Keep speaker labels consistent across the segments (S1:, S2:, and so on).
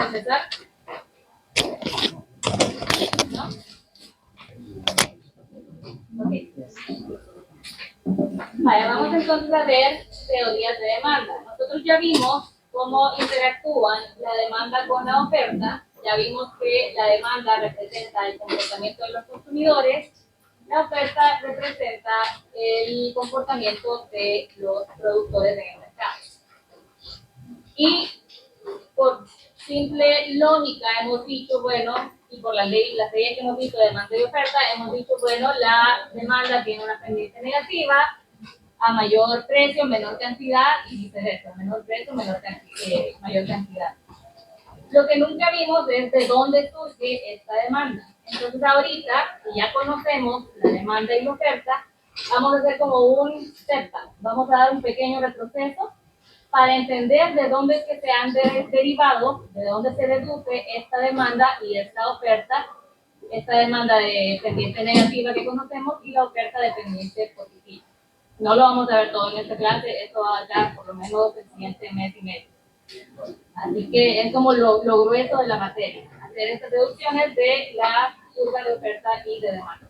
S1: empezar? ¿No? Ok. Vale, vamos entonces a ver teorías de demanda. Nosotros ya vimos cómo interactúan la demanda con la oferta. Ya vimos que la demanda representa el comportamiento de los consumidores, la oferta representa el comportamiento de los productores en el mercado. Y por simple lógica hemos dicho, bueno, y por las leyes que hemos visto de demanda y oferta, hemos dicho, bueno, la demanda tiene una pendiente negativa, a mayor precio, menor cantidad, y viceversa, menor precio, mayor cantidad. Lo que nunca vimos es de dónde surge esta demanda. Entonces ahorita, que ya conocemos la demanda y la oferta, vamos a hacer como un step back. Vamos a dar un pequeño retroceso para entender de dónde es que se han derivado, de dónde se deduce esta demanda y esta oferta, esta demanda de pendiente negativa que conocemos y la oferta de pendiente positiva. No lo vamos a ver todo en esta clase, esto va a dar por lo menos el siguiente mes y medio. Así que es como lo grueso de la materia, hacer estas deducciones de la curva de oferta y de demanda.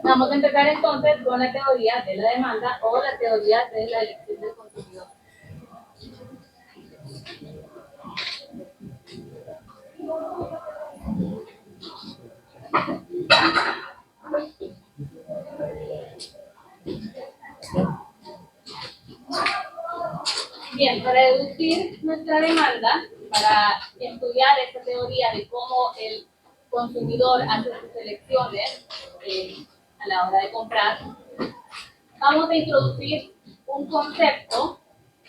S1: Vamos a empezar entonces con la teoría de la demanda o la teoría de la elección del consumidor. Bien, para deducir nuestra demanda, para estudiar esta teoría de cómo el consumidor hace sus elecciones a la hora de comprar, vamos a introducir un concepto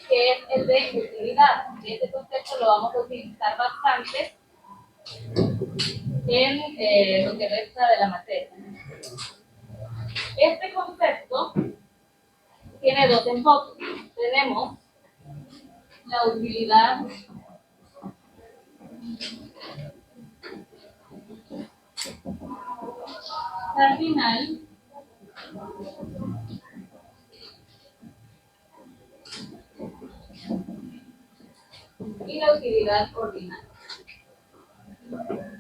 S1: que es el de utilidad. Este concepto lo vamos a utilizar bastante en lo que resta de la materia. Este concepto tiene dos enfoques. Tenemos la utilidad cardinal y la utilidad ordinal.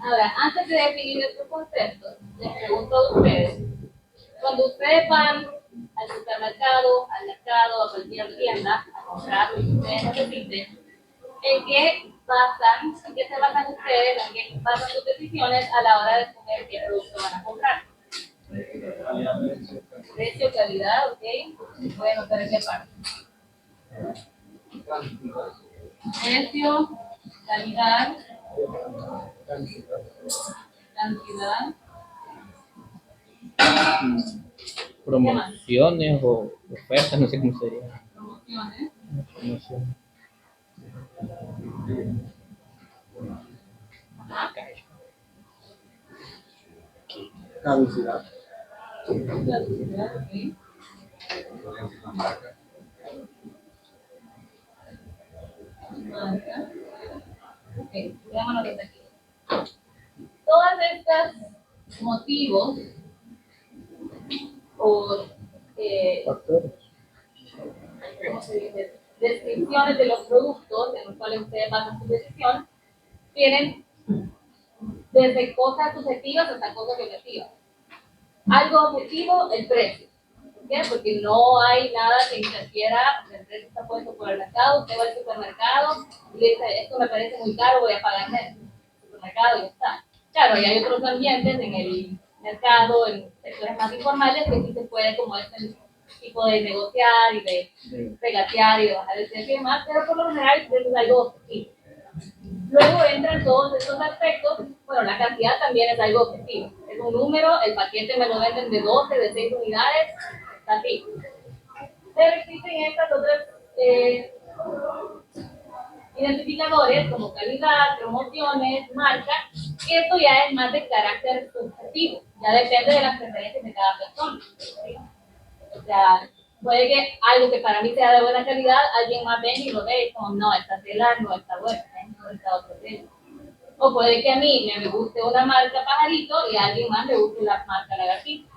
S1: Ahora, antes de definir estos conceptos, les pregunto a ustedes, cuando ustedes van al supermercado, al mercado, a cualquier tienda a comprar lo que ustedes necesiten, ¿en qué se basan ustedes, en qué basan sus decisiones a la hora de escoger qué producto van a comprar? Precio, calidad, ¿ok? Pueden notar en qué parte. Precio, calidad, cantidad.
S2: Promociones o ofertas, no sé cómo sería.
S1: Promociones.
S2: Promoción.
S3: Caducidad.
S1: Caducidad, ok. Marca. Ok, veámonos desde aquí. Todas estas motivos o ¿cómo se dice? Descripciones de los productos en los cuales ustedes basan su decisión tienen desde cosas subjetivas hasta cosas objetivas. Algo objetivo, el precio. ¿Por qué? Porque no hay nada que interfiera, el precio está puesto por el mercado, usted va al supermercado y le dice, esto me parece muy caro, voy a pagar menos. El supermercado y ya está. Claro, y hay otros ambientes en el mercado, en sectores más informales, que sí se puede como este tipo de negociar y de regatear y de bajar el precio y demás, pero por lo general eso es algo objetivo. Luego entran todos estos aspectos, bueno, la cantidad también es algo objetivo, es un número, el paquete me lo venden de 12, de 6 unidades, está así. Pero existen estas otras identificadores como calidad, promociones, marca, y esto ya es más de carácter subjetivo, ya depende de las preferencias de cada persona. ¿Sí? O sea, puede que algo que para mí sea de buena calidad, alguien más venga y lo ve y como, no, esta tela no está buena, no está otro tela. O puede que a mí me guste una marca pajarito y a alguien más le guste la marca lagartija.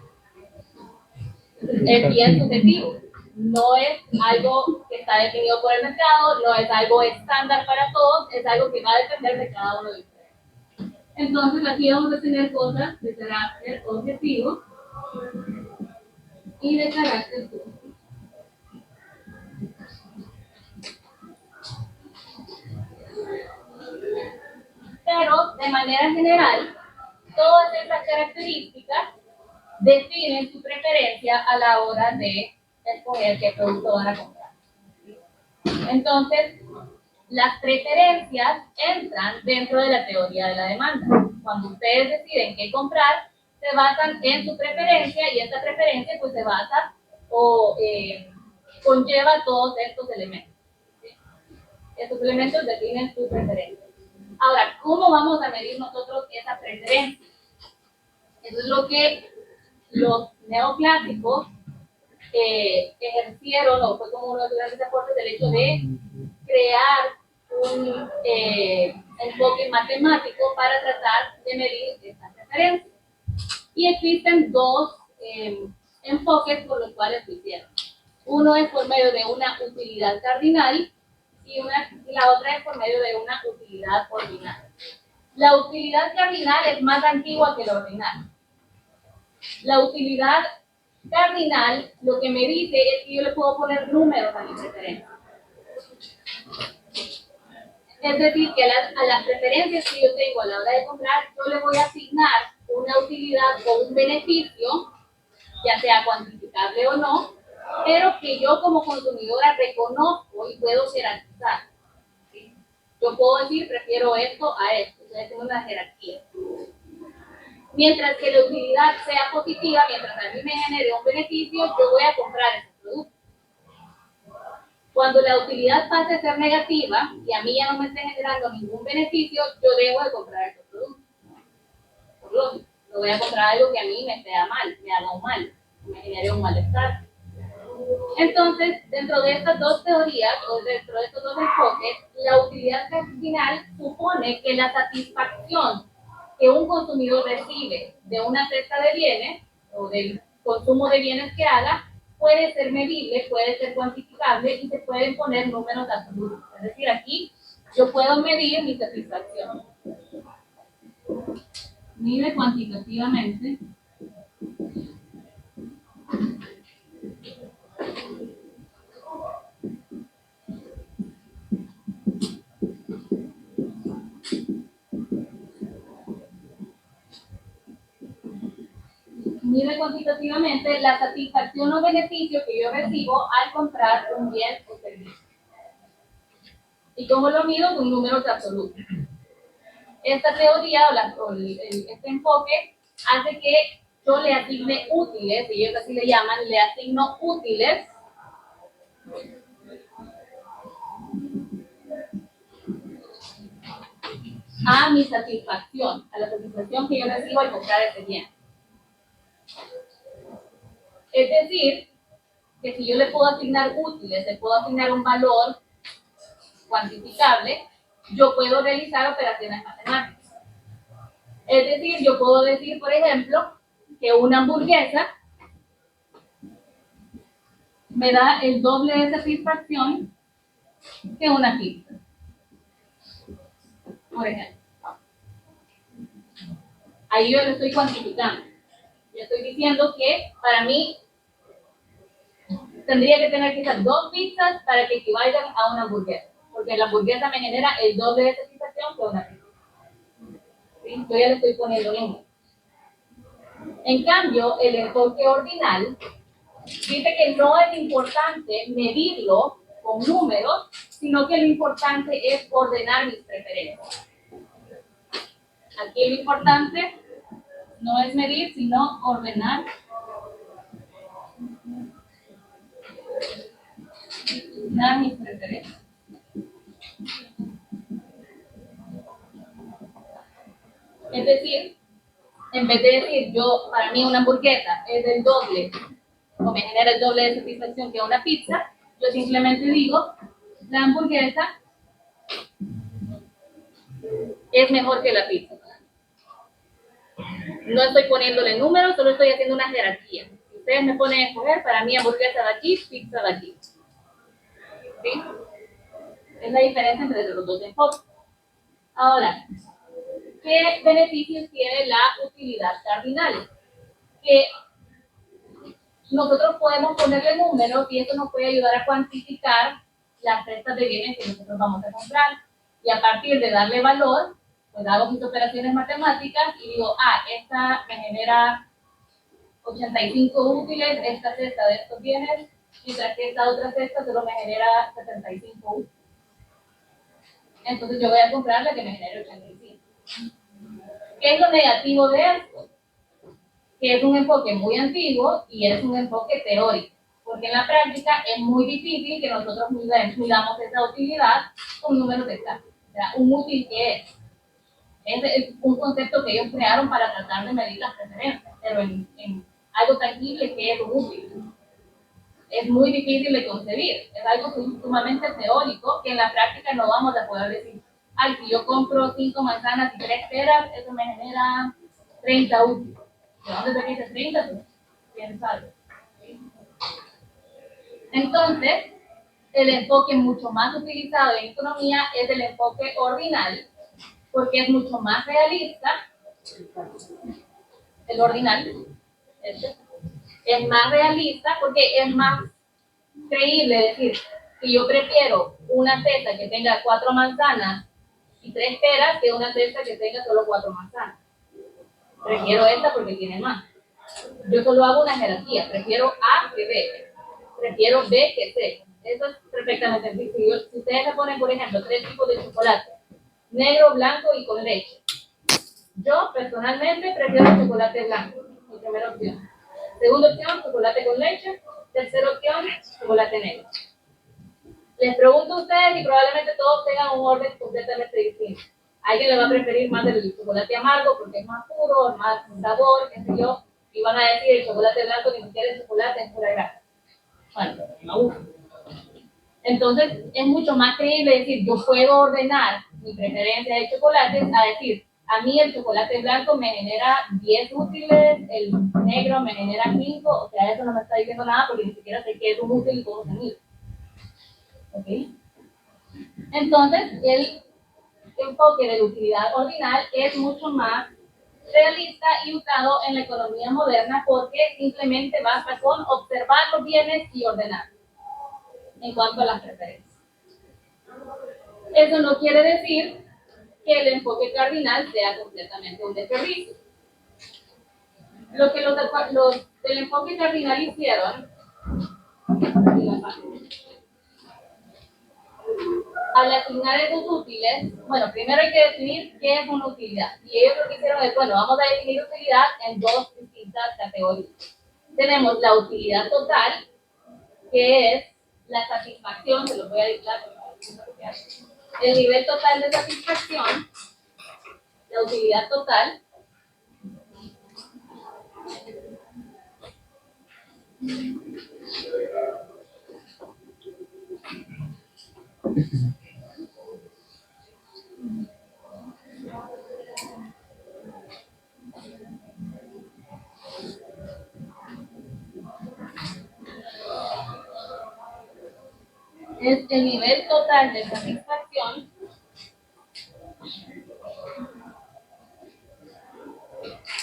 S1: Es bien subjetivo. no es algo que está definido por el mercado, no es algo estándar para todos, es algo que va a depender de cada uno de ustedes. Entonces aquí vamos a tener cosas de carácter objetivo y de carácter subjetivo. Pero de manera general, todas estas características definen su preferencia a la hora de escoger qué producto van a comprar. Entonces, las preferencias entran dentro de la teoría de la demanda. Cuando ustedes deciden qué comprar, se basan en su preferencia y esta preferencia pues se basa o conlleva todos estos elementos. ¿Sí? Estos elementos definen su preferencia. Ahora, ¿cómo vamos a medir nosotros esa preferencia? Eso es lo que los neoclásicos ejercieron, o fue como uno de los grandes aportes del hecho de crear un enfoque matemático para tratar de medir estas preferencias. Y existen dos enfoques por los cuales lo hicieron. Uno es por medio de una utilidad cardinal y la otra es por medio de una utilidad ordinal. La utilidad cardinal es más antigua que la ordinal. La utilidad cardinal lo que me dice es que yo le puedo poner números a mi preferencia. Es decir, que a las preferencias que yo tengo a la hora de comprar, yo le voy a asignar una utilidad o un beneficio, ya sea cuantificable o no, pero que yo como consumidora reconozco y puedo jerarquizar. ¿Sí? Yo puedo decir, prefiero esto a esto. Entonces tengo una jerarquía. Mientras que la utilidad sea positiva, mientras a mí me genere un beneficio, yo voy a comprar ese producto. Cuando la utilidad pase a ser negativa y a mí ya no me esté generando ningún beneficio, yo dejo de comprar ese producto. Por lógica, no voy a comprar algo que a mí me sea mal, me haga un mal, me genere un malestar. Entonces, dentro de estas dos teorías, o dentro de estos dos enfoques, la utilidad cardinal supone que la satisfacción que un consumidor recibe de una cesta de bienes o del consumo de bienes que haga puede ser medible, puede ser cuantificable y se pueden poner números absolutos. Es decir, aquí yo puedo medir mi satisfacción. Mide cuantitativamente la satisfacción o beneficio que yo recibo al comprar un bien o servicio. ¿Y cómo lo mido? Con números absolutos. Esta teoría este enfoque hace que yo le asigne útiles, ellos así le llaman, le asigno útiles a mi satisfacción, a la satisfacción que yo recibo al comprar ese bien. Es decir, que si yo le puedo asignar útiles, le puedo asignar un valor cuantificable, yo puedo realizar operaciones matemáticas. Es decir, yo puedo decir, por ejemplo, que una hamburguesa me da el doble de satisfacción que una pizza. Por ejemplo. Ahí yo lo estoy cuantificando. Yo estoy diciendo que para mí tendría que tener quizás 2 pizzas para que equivalgan a una hamburguesa. Porque la hamburguesa me genera el doble de satisfacción que una pizza. ¿Sí? Yo ya le estoy poniendo números. En cambio, el enfoque ordinal dice que no es importante medirlo con números, sino que lo importante es ordenar mis preferencias. Aquí lo importante no es medir, sino ordenar mis preferencias. Es decir, en vez de decir yo, para mí una hamburguesa es el doble, o me genera el doble de satisfacción que una pizza, yo simplemente digo, la hamburguesa es mejor que la pizza. No estoy poniéndole números, solo estoy haciendo una jerarquía. ustedes me ponen a escoger, para mí hamburguesa de aquí, pizza de aquí. ¿Sí? Es la diferencia entre los dos enfoques. Ahora, ¿qué beneficios tiene la utilidad cardinal? Que nosotros podemos ponerle números y eso nos puede ayudar a cuantificar las cestas de bienes que nosotros vamos a comprar. Y a partir de darle valor, pues hago mis operaciones matemáticas y digo, esta me genera 85 útiles, esta cesta de estos bienes, mientras que esta otra cesta solo me genera 75 útiles. Entonces yo voy a comprar la que me genere 85. ¿Qué es lo negativo de esto? Que es un enfoque muy antiguo y es un enfoque teórico, porque en la práctica es muy difícil que nosotros midamos esa utilidad con números exactos. O sea, un útil que es un concepto que ellos crearon para tratar de medir las preferencias, pero en algo tangible que es un útil. Es muy difícil de concebir, es algo sumamente teórico que en la práctica no vamos a poder decir, si yo compro 5 manzanas y 3 peras, eso me genera 30 útiles. ¿De dónde se dice 30? Pues, ¿quién sabe? Entonces, el enfoque mucho más utilizado en economía es el enfoque ordinal, porque es mucho más realista. El ordinal es más realista porque es más creíble decir que yo prefiero una cesta que tenga 4 manzanas y 3 peras que una cesta que tenga solo 4 manzanas. Prefiero esta porque tiene más. Yo solo hago una jerarquía, prefiero A que B, prefiero B que C. Eso es perfectamente sencillo. Si ustedes me ponen, por ejemplo, 3 tipos de chocolate, negro, blanco y con leche. Yo personalmente prefiero el chocolate blanco, mi primera opción. Segunda opción, chocolate con leche. Tercera opción, chocolate negro. Les pregunto a ustedes y probablemente todos tengan un orden completamente distinto. Alguien le va a preferir más el chocolate amargo porque es más puro, más sabor, qué sé yo, y van a decir el chocolate blanco ni siquiera es chocolate, es pura grasa. Bueno, me gusta. Entonces es mucho más creíble decir yo puedo ordenar mi preferencia de chocolates a decir a mí el chocolate blanco me genera 10 útiles, el negro me genera 5, o sea, eso no me está diciendo nada porque ni siquiera sé qué es un útil y cómo se mide. ¿Ok? Entonces, el enfoque de la utilidad ordinal es mucho más realista y usado en la economía moderna porque simplemente basta con observar los bienes y ordenar en cuanto a las preferencias. Eso no quiere decir que el enfoque cardinal sea completamente un desperdicio. Lo que los del enfoque cardinal hicieron al asignar esos útiles, bueno, primero hay que definir qué es una utilidad. Y ellos lo que hicieron es, bueno, vamos a definir utilidad en dos distintas categorías. Tenemos la utilidad total, que es la satisfacción, se los voy a dictar, el nivel total de satisfacción, la utilidad total, es el nivel total de satisfacción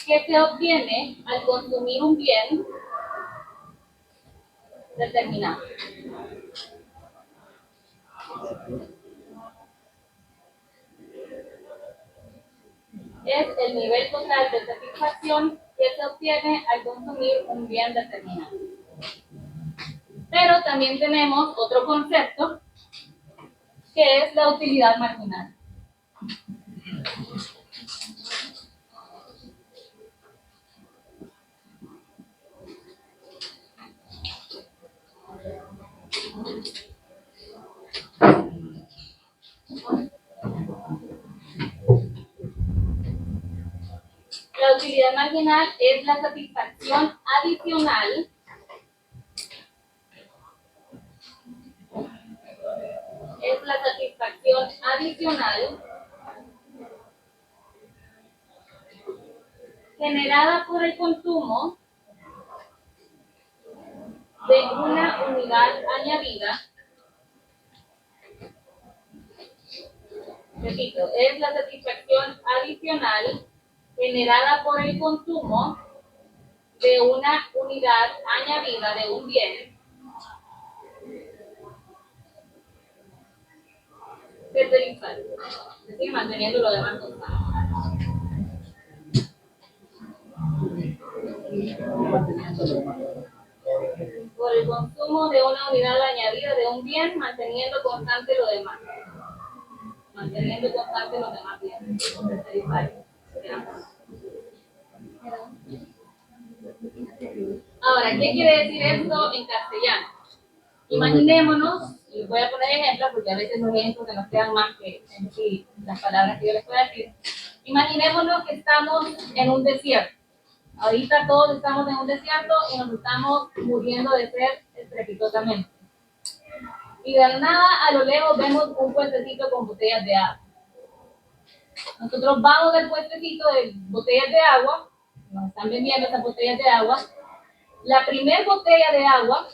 S1: que se obtiene al consumir un bien determinado. Es el nivel total de satisfacción que se obtiene al consumir un bien determinado. Pero también tenemos otro concepto que es la utilidad marginal. La utilidad marginal es la satisfacción adicional generada por el consumo de una unidad añadida. Repito, es la satisfacción adicional generada por el consumo de una unidad añadida de un bien que tarifario, es decir, manteniendo lo demás constante. Por el consumo de una unidad añadida de un bien, manteniendo constante lo demás. Manteniendo constante los demás bienes. Ahora, ¿qué quiere decir esto en castellano? Imaginémonos, y les voy a poner ejemplos porque a veces los ejemplos que nos quedan más que en sí las palabras que yo les voy a decir. Imaginémonos que estamos en un desierto. Ahorita todos estamos en un desierto y nos estamos muriendo de sed estrepitosamente. Y de la nada, a lo lejos, vemos un puentecito con botellas de agua. Nosotros vamos al puestecito de botellas de agua, nos están vendiendo esas botellas de agua. La primera botella de agua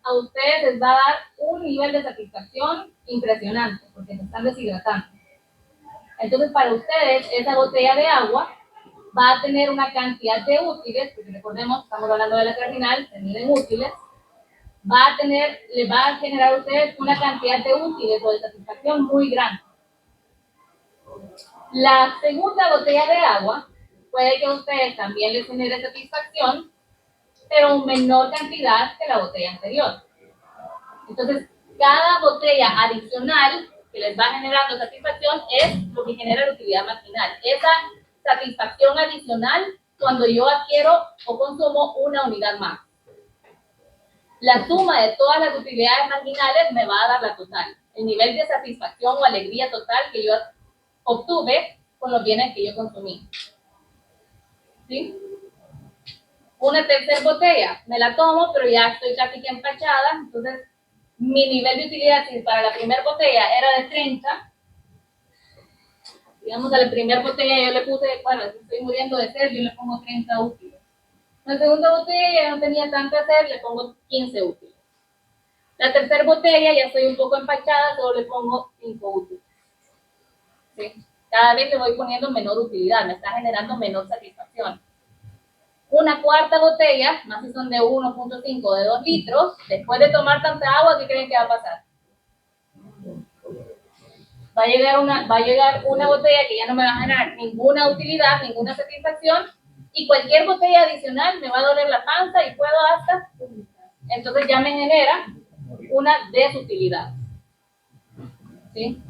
S1: a ustedes les va a dar un nivel de satisfacción impresionante, porque se están deshidratando. Entonces, para ustedes, esa botella de agua va a tener una cantidad de útiles, porque recordemos, estamos hablando de la cardinal, se miden útiles, le va a generar a ustedes una cantidad de útiles o de satisfacción muy grande. La segunda botella de agua puede que a ustedes también les genere satisfacción, pero en menor cantidad que la botella anterior. Entonces, cada botella adicional que les va generando satisfacción es lo que genera la utilidad marginal. Esa satisfacción adicional cuando yo adquiero o consumo una unidad más. La suma de todas las utilidades marginales me va a dar la total. El nivel de satisfacción o alegría total que yo obtuve con los bienes que yo consumí. ¿Sí? Una tercera botella, me la tomo, pero ya estoy casi que empachada, entonces mi nivel de utilidad, si para la primera botella era de 30, digamos a la primera botella yo le puse, bueno, estoy muriendo de sed, yo le pongo 30 útiles. La segunda botella ya no tenía tanta sed, le pongo 15 útiles. La tercera botella ya estoy un poco empachada, solo le pongo 5 útiles. ¿Sí? Cada vez le voy poniendo menor utilidad, me está generando menor satisfacción. Una cuarta botella, más si son de 1.5 de 2 litros, después de tomar tanta agua, ¿qué creen que va a pasar? Va a llegar una botella que ya no me va a generar ninguna utilidad, ninguna satisfacción, y cualquier botella adicional me va a doler la panza y puedo hasta, entonces ya me genera una desutilidad. ¿Sí?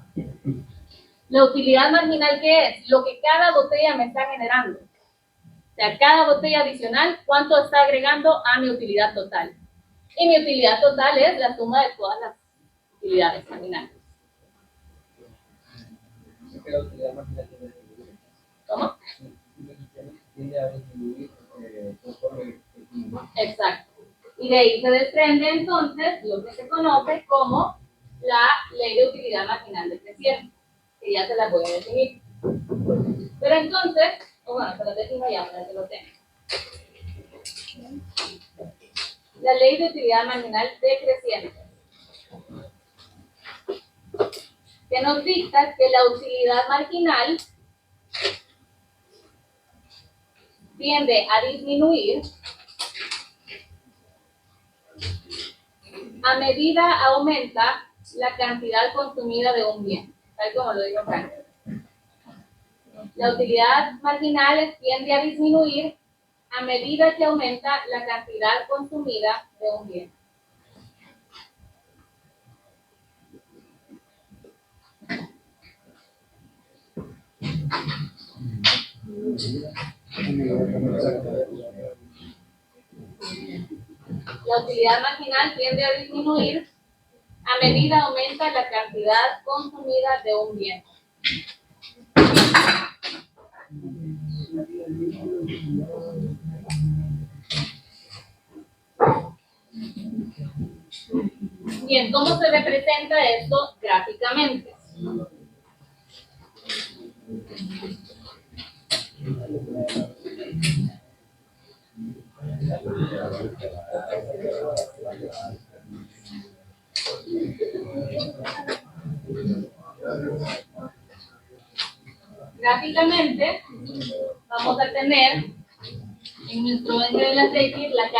S1: La utilidad marginal, ¿qué es? Lo que cada botella me está generando. O sea, cada botella adicional, ¿cuánto está agregando a mi utilidad total? Y mi utilidad total es la suma de todas las utilidades marginales. ¿Cómo? Exacto. Y de ahí se desprende entonces lo que se conoce como la ley de utilidad marginal decreciente, que ya se la voy a definir. Pero entonces, bueno, se lo defino ya para que lo tengan. La ley de utilidad marginal decreciente, que nos dicta que la utilidad marginal tiende a disminuir a medida aumenta la cantidad consumida de un bien, tal como lo digo acá. La utilidad marginal tiende a disminuir a medida que aumenta la cantidad consumida de un bien. La utilidad marginal tiende a disminuir a medida aumenta la cantidad consumida de un bien. Bien, ¿cómo se representa esto gráficamente? Gráficamente, vamos a tener en nuestro eje de las X las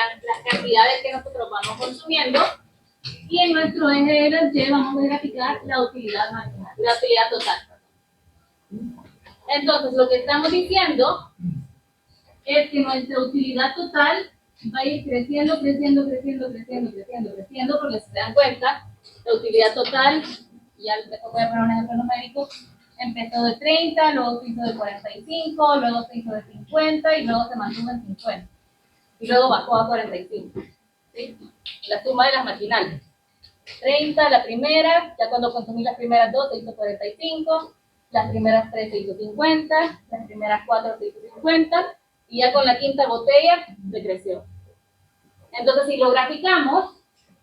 S1: cantidades que nosotros vamos consumiendo y en nuestro eje de las Y vamos a graficar la utilidad marginal, la utilidad total. Entonces, lo que estamos diciendo es que nuestra utilidad total va a ir creciendo, creciendo, creciendo, creciendo, creciendo, creciendo, porque si se dan cuenta, la utilidad total, ya les voy a poner un ejemplo numérico, empezó de 30, luego se hizo de 45, luego se hizo de 50 y luego se mantuvo en 50. Y luego bajó a 45. ¿Sí? La suma de las marginales. 30 la primera, ya cuando consumí las primeras dos se hizo 45, las primeras tres se hizo 50, las primeras cuatro se hizo 50, y ya con la quinta botella decreció. Entonces, si lo graficamos,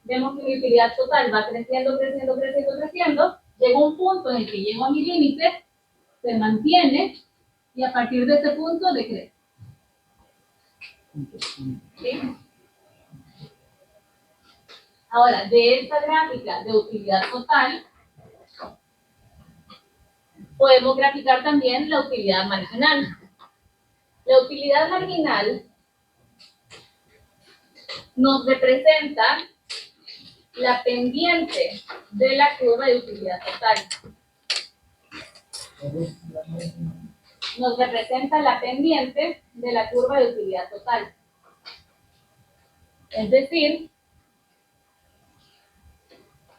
S1: vemos que mi utilidad total va creciendo, creciendo, creciendo, creciendo, llega un punto en el que llego a mi límite, se mantiene, y a partir de ese punto decrece. ¿Sí? Ahora, de esta gráfica de utilidad total, podemos graficar también la utilidad marginal. La utilidad marginal nos representa la pendiente de la curva de utilidad total. Nos representa la pendiente de la curva de utilidad total. Es decir,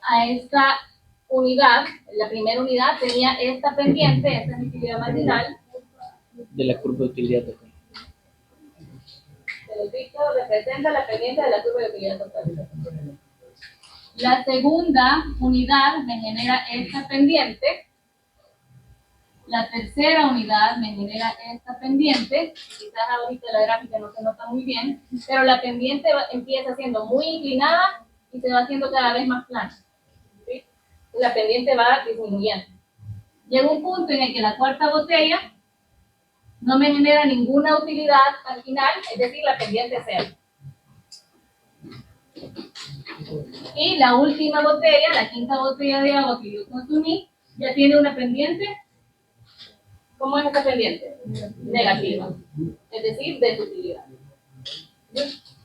S1: a esta unidad, la primera unidad tenía esta pendiente, esta es mi utilidad marginal.
S2: De la curva de utilidad total.
S1: Se los dicho, representa la pendiente de la curva de utilidad total. La segunda unidad me genera esta pendiente. La tercera unidad me genera esta pendiente. Quizás ahorita la gráfica no se nota muy bien, pero la pendiente empieza siendo muy inclinada y se va haciendo cada vez más plana. ¿Sí? La pendiente va disminuyendo. Llega un punto en el que la cuarta botella no me genera ninguna utilidad al final, es decir, la pendiente es cero. Y la última botella, la quinta botella de agua que yo consumí, ya tiene una pendiente. ¿Cómo es esta pendiente? Negativa, es decir, desutilidad.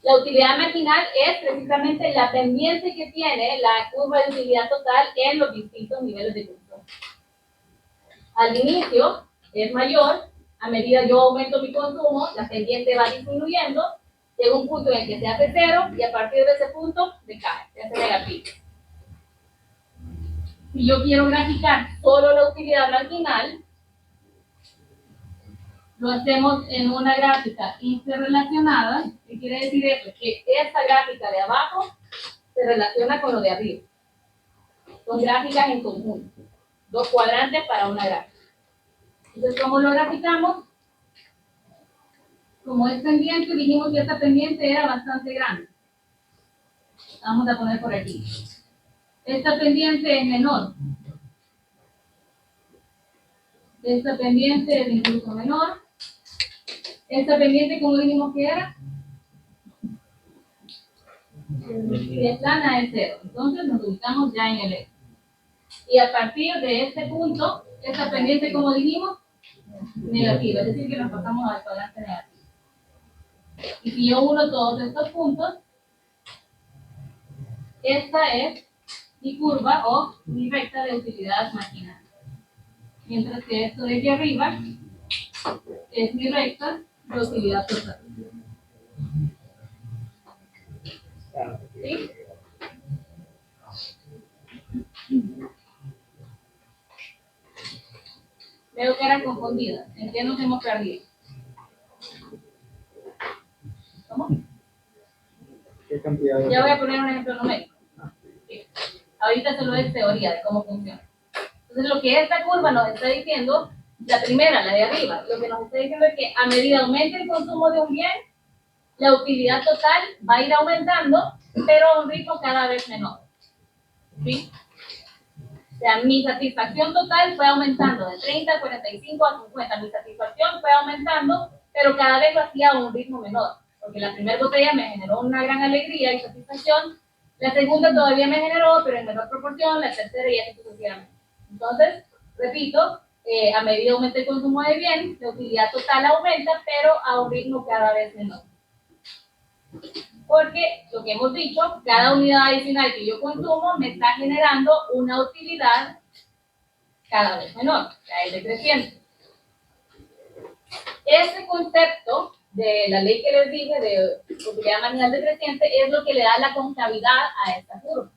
S1: La utilidad marginal es precisamente la pendiente que tiene la curva de utilidad total en los distintos niveles de consumo. Al inicio es mayor, a medida yo aumento mi consumo, la pendiente va disminuyendo, llega un punto en el que se hace cero y a partir de ese punto decae, se hace negativo. Si yo quiero graficar solo la utilidad marginal, lo hacemos en una gráfica interrelacionada. ¿Qué quiere decir eso? Que esta gráfica de abajo se relaciona con lo de arriba. Son gráficas en conjunto. Dos cuadrantes para una gráfica. Entonces, ¿cómo lo graficamos? Como es pendiente, dijimos que esta pendiente era bastante grande. Vamos a poner por aquí. Esta pendiente es menor. Esta pendiente es incluso menor. Esta pendiente, ¿cómo dijimos que era? Si es plana es cero. Entonces nos ubicamos ya en el eje. Y a partir de este punto, esta pendiente, como dijimos, negativa. Es decir, que nos pasamos al cuadrante negativo. Y si yo uno todos estos puntos, esta es mi curva o mi recta de utilidad marginal. Mientras que esto de aquí arriba es mi recta de utilidad total. ¿Sí? Veo que eran confundidas. ¿En qué nos hemos perdido? ¿Cómo?
S2: ¿Qué cantidad de...
S1: Ya voy a poner un ejemplo numérico. ¿Sí? Ahorita solo es teoría de cómo funciona. Entonces, lo que esta curva nos está diciendo, la primera, la de arriba, lo que nos está diciendo es que a medida aumente el consumo de un bien, la utilidad total va a ir aumentando, pero a un ritmo cada vez menor. ¿Sí? O sea, mi satisfacción total fue aumentando de 30 a 45 a 50. Mi satisfacción fue aumentando, pero cada vez lo hacía a un ritmo menor. Porque la primera botella me generó una gran alegría y satisfacción, La segunda todavía me generó, pero en menor proporción, la tercera y así sucesivamente. Entonces, repito, a medida que aumenta el consumo de bien, la utilidad total aumenta, pero a un ritmo cada vez menor. Porque, lo que hemos dicho, cada unidad adicional que yo consumo me está generando una utilidad cada vez menor, cada vez decreciente. Ese concepto de la ley que les dije de utilidad marginal decreciente es lo que le da la concavidad a esta curva.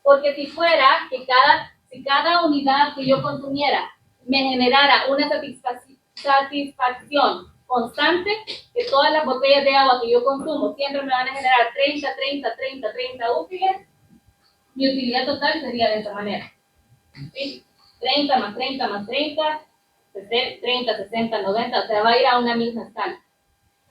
S1: Porque si fuera que cada unidad que yo consumiera me generara una satisfacción constante, que todas las botellas de agua que yo consumo siempre me van a generar 30 útiles, mi utilidad total sería de esta manera. ¿Sí? 30 más 30 más 30, 30, 60, 90, o sea, va a ir a una misma escala.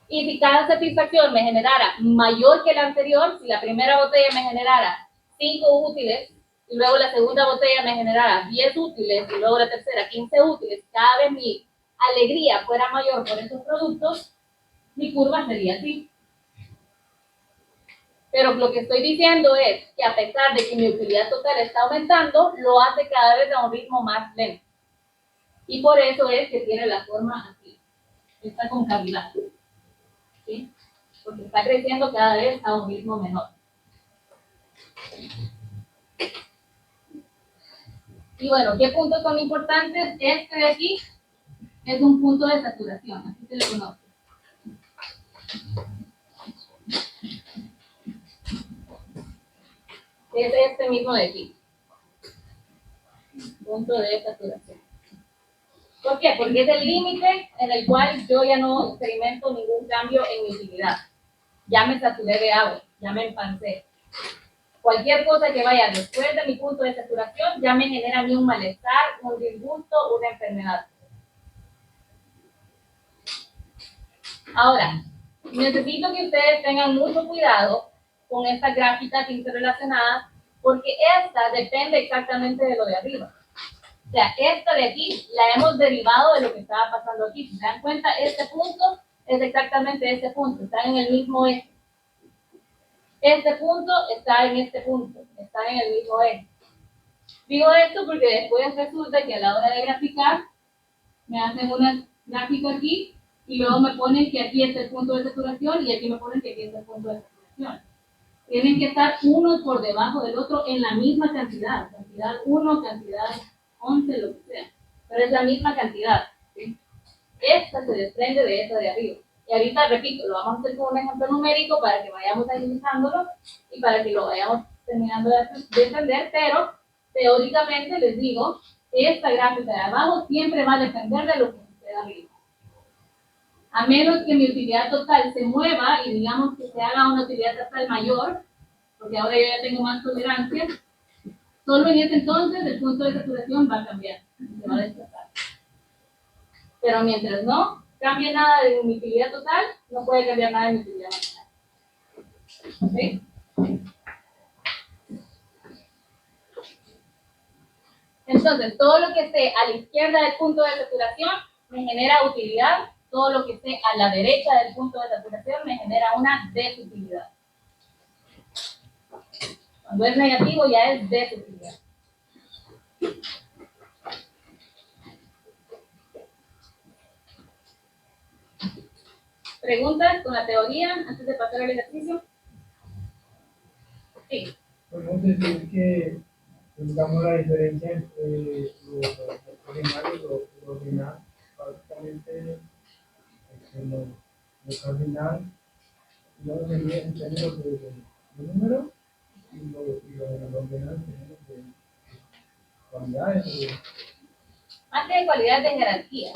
S1: Y si cada satisfacción me generara mayor que la anterior, si la primera botella me generara 5 útiles, y luego la segunda botella me generara 10 útiles, y luego la tercera 15 útiles, cada vez mi alegría fuera mayor por esos productos, mi curva sería así. Pero lo que estoy diciendo es que a pesar de que mi utilidad total está aumentando, lo hace cada vez a un ritmo más lento. Y por eso es que tiene la forma así, esta concavidad. ¿Sí? Porque está creciendo cada vez a un ritmo menor. Y bueno, ¿qué puntos son importantes? Este de aquí es un punto de saturación, así se le conoce. Es este mismo de aquí. Punto de saturación. ¿Por qué? Porque es el límite en el cual yo ya no experimento ningún cambio en mi utilidad. Ya me saturé de agua, ya me empancé. Cualquier cosa que vaya después de mi punto de saturación ya me genera a mí un malestar, un disgusto, una enfermedad. Ahora, necesito que ustedes tengan mucho cuidado con estas gráficas interrelacionadas porque esta depende exactamente de lo de arriba. O sea, esta de aquí la hemos derivado de lo que estaba pasando aquí. Si se dan cuenta, este punto es exactamente este punto, está en el mismo eje. Este punto está en este punto, está en el mismo eje. Digo esto porque después resulta que a la hora de graficar, me hacen una gráfica aquí y luego me ponen que aquí está el punto de saturación y aquí me ponen que aquí está el punto de saturación. Tienen que estar uno por debajo del otro en la misma cantidad. Cantidad 1, cantidad 11, lo que sea. Pero es la misma cantidad. ¿Sí? Esta se desprende de esta de arriba. Y ahorita, repito, lo vamos a hacer con un ejemplo numérico para que vayamos agilizándolo y para que lo vayamos terminando de entender, pero teóricamente les digo, esta gráfica de abajo siempre va a depender de lo que suceda arriba. A menos que mi utilidad total se mueva y digamos que se haga una utilidad total mayor, porque ahora yo ya tengo más tolerancia, solo en ese entonces el punto de saturación va a cambiar, se va a desplazar. Pero mientras no cambie nada de mi utilidad total, no puede cambiar nada de mi utilidad marginal. ¿Sí? Entonces, todo lo que esté a la izquierda del punto de saturación me genera utilidad, todo lo que esté a la derecha del punto de saturación me genera una desutilidad. Cuando es negativo ya es desutilidad. ¿Preguntas con la teoría antes de pasar al ejercicio? Sí.
S3: Podemos decir que, digamos, la diferencia entre lo ordinal y lo ordinal, básicamente, lo cardinal, no sería en términos de número y lo ordinal en términos de cualidades.
S1: Más que de cualidad de jerarquía.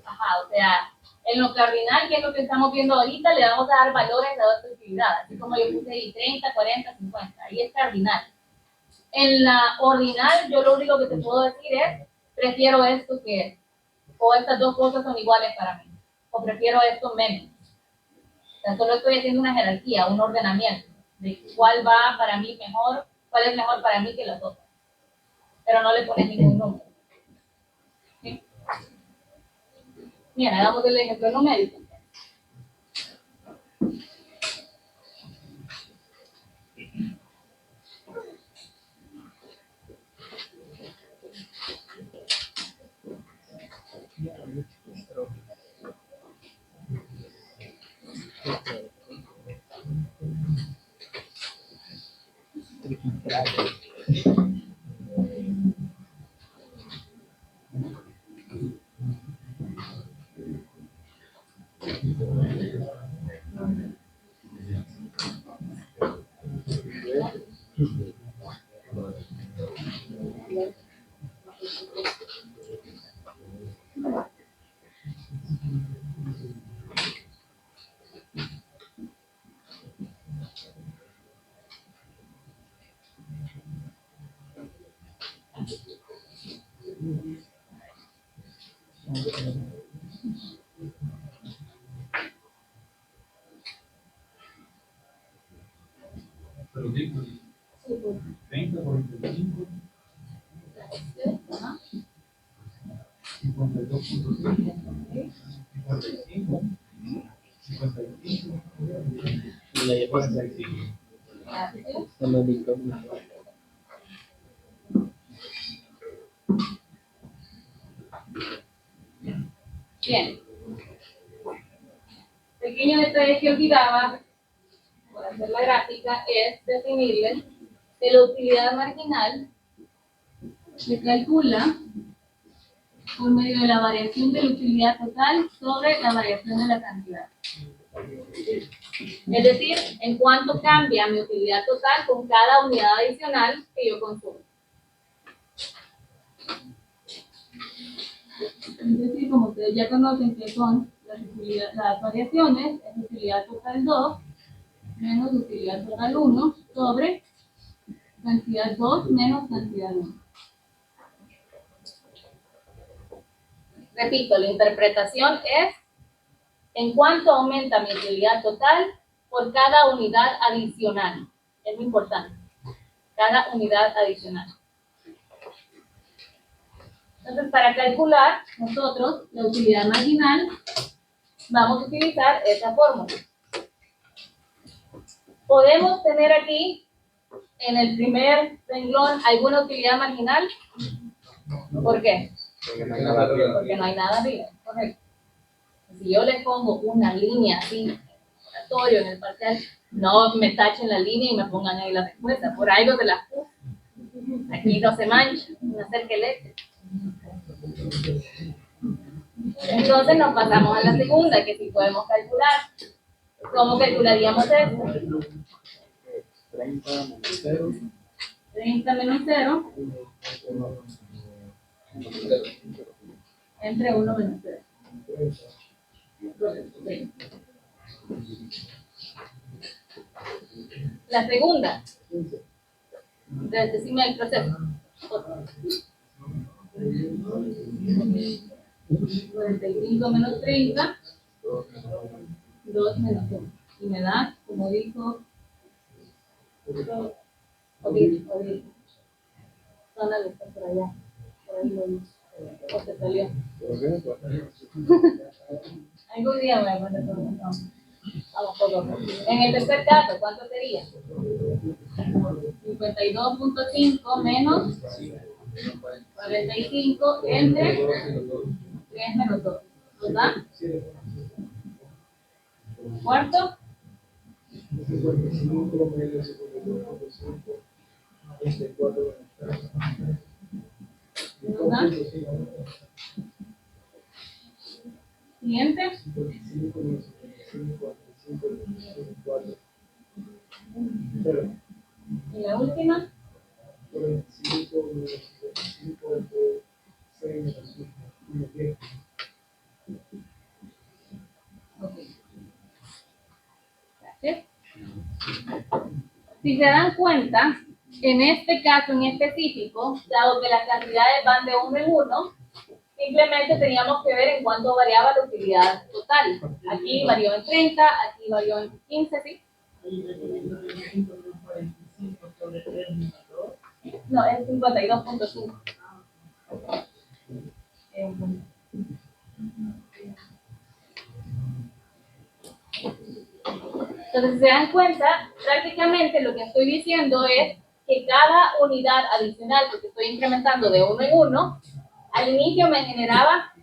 S1: Ajá, o sea, en lo cardinal, que es lo que estamos viendo ahorita, le vamos a dar valores de otra utilidad, así como yo puse ahí 30, 40, 50, ahí es cardinal. En la ordinal, yo lo único que te puedo decir es, prefiero esto que esto, o estas dos cosas son iguales para mí, o prefiero esto menos. O sea, solo estoy haciendo una jerarquía, un ordenamiento, de cuál va para mí mejor, cuál es mejor para mí que las otras. Pero no le pones ningún número. ¿Sí? Bien, hagamos el ejemplo numérico.
S4: Pero digo, 30, 45,
S1: Ajá.
S4: 52.5, 55, 55, 45.
S1: Gracias.
S2: No lo digo.
S1: Bien. Pequeño detalle que olvidaba, por hacer la gráfica, es definirle que la utilidad marginal se calcula por medio de la variación de la utilidad total sobre la variación de la cantidad. Es decir, en cuánto cambia mi utilidad total con cada unidad adicional que yo consumo. Es decir, como ustedes ya conocen que son las variaciones, es utilidad total 2 menos utilidad total 1 sobre cantidad 2 menos cantidad 1. Repito, la interpretación es en cuánto aumenta mi utilidad total por cada unidad adicional. Es muy importante. Cada unidad adicional. Entonces, para calcular nosotros la utilidad marginal, vamos a utilizar esa fórmula. Podemos tener aquí, en el primer renglón, alguna utilidad marginal. ¿Por qué? Porque no hay nada arriba. Correcto. Si yo le pongo una línea así, aleatorio en el parcial, no me tachen la línea y me pongan ahí la respuesta. Por algo se las puse. Aquí no se mancha, no acerque leche. Entonces nos pasamos a la segunda, que sí podemos calcular. ¿Cómo calcularíamos esto?
S2: 30 menos 0.
S1: 30 menos 0 entre 1 menos 0. La segunda. Decime el proceso. 45 menos 30, 2 menos 1. Y me da, como dijo, Odir. Zona de por allá. Por ahí lo dice. O se salió. Algún día voy a poner todo. No. Vamos poco. En el tercer caso, ¿cuánto sería? 52.5 menos 45 entre 3 menos 2. ¿Nos da? ¿Cuarto?
S3: 55 menos 52.5, 34
S1: ¿Nos da? Siguiente.
S3: 55 menos 55, 45, 4. 0.
S1: Y la última.
S3: 45 menos 55 entre 6 menos 1, 10.
S1: Ok. Gracias. Si se dan cuenta, en este caso en específico, dado que las cantidades van de 1 en 1, simplemente teníamos que ver en cuánto variaba la utilidad total. Aquí varió en 30, aquí varió en 15, ¿sí? No, es 52.5. Entonces, si se dan cuenta, prácticamente lo que estoy diciendo es que cada unidad adicional, porque estoy incrementando de 1 en 1, al inicio me generaba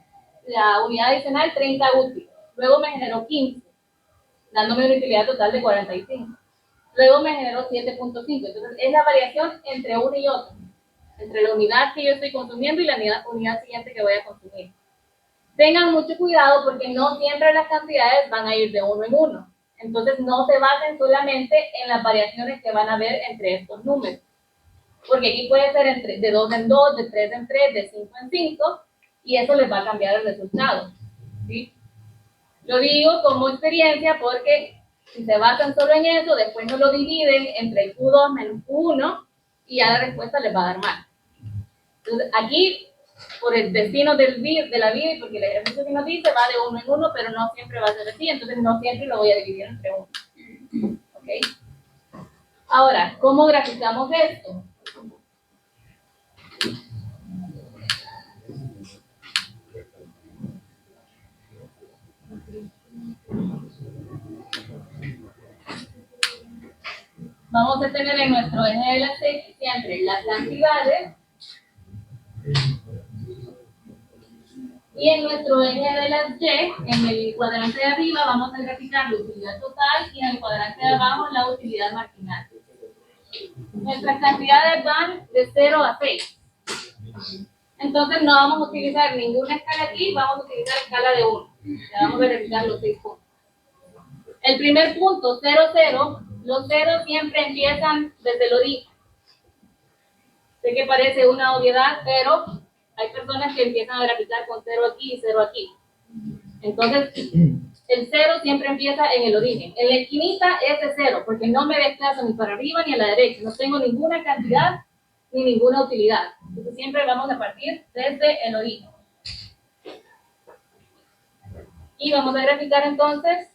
S1: la unidad adicional 30 útiles, luego me generó 15, dándome una utilidad total de 45. Luego me generó 7.5. Entonces, es la variación entre uno y otro, entre la unidad que yo estoy consumiendo y la unidad siguiente que voy a consumir. Tengan mucho cuidado porque no siempre las cantidades van a ir de 1 en 1. Entonces, no se basen solamente en las variaciones que van a haber entre estos números. porque aquí puede ser de 2 en 2, de 3 en 3, de 5 en 5, y eso les va a cambiar el resultado. ¿Sí? Lo digo como experiencia porque si se basan solo en eso, después no lo dividen entre el Q2 menos Q1 y ya la respuesta les va a dar mal. Entonces, aquí, por el destino de la vida y porque el ejercicio que nos dice va de 1 en 1, pero no siempre va a ser así, entonces no siempre lo voy a dividir entre 1. ¿Ok? Ahora, ¿cómo graficamos esto? Vamos a tener en nuestro eje de las X siempre las cantidades y en nuestro eje de las Y, en el cuadrante de arriba vamos a graficar la utilidad total y en el cuadrante de abajo la utilidad marginal. Nuestras cantidades van de 0 a 6. Entonces no vamos a utilizar ninguna escala aquí, vamos a utilizar escala de 1. Ya vamos a verificar los 6 puntos. El primer punto, 0, 0, los ceros siempre empiezan desde el origen. Sé que parece una obviedad, pero hay personas que empiezan a graficar con 0 aquí y 0 aquí. Entonces, el 0 siempre empieza en el origen. En la esquinita es de 0, porque no me desplazo ni para arriba ni a la derecha. No tengo ninguna cantidad ni ninguna utilidad. Entonces, siempre vamos a partir desde el origen. Y vamos a graficar entonces,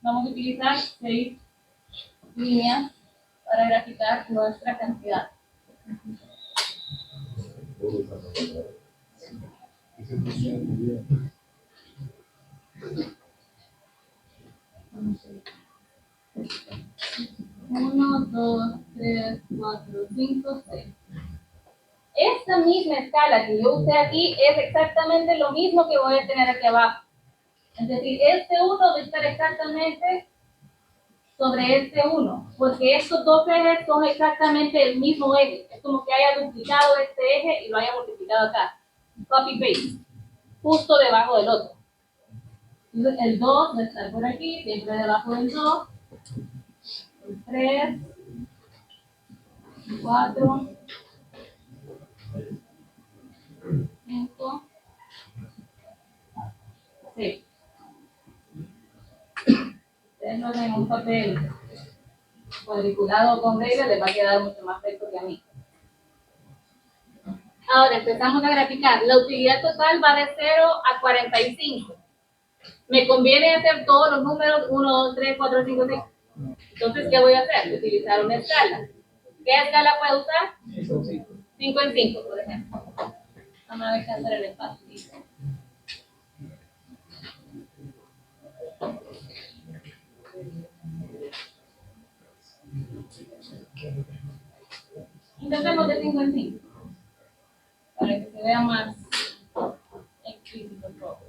S1: vamos a utilizar 6 líneas para graficar nuestra cantidad. Uno, 2, 3, 4, 5, 6. Esta misma escala que yo usé aquí es exactamente lo mismo que voy a tener aquí abajo. Es decir, este 1 va a estar exactamente sobre este 1, porque estos dos ejes son exactamente el mismo eje. Es como que haya duplicado este eje y lo haya multiplicado acá. Copy-paste, justo debajo del otro. Entonces, el 2 va a estar por aquí, siempre debajo del 2. El 3, 4, 5, 6. Ustedes lo ven en un papel cuadriculado con regla, les va a quedar mucho más recto que a mí. Ahora empezamos a graficar. La utilidad total va de 0 a 45. Me conviene hacer todos los números 1, 2, 3, 4, 5, 6. Entonces, ¿qué voy a hacer? Utilizar una escala. ¿Qué escala puedo usar? 5 en 5, por ejemplo. Vamos a ver qué hacer el espacio. Intentemos de 5 en 5. Para que se vea más explícito todo.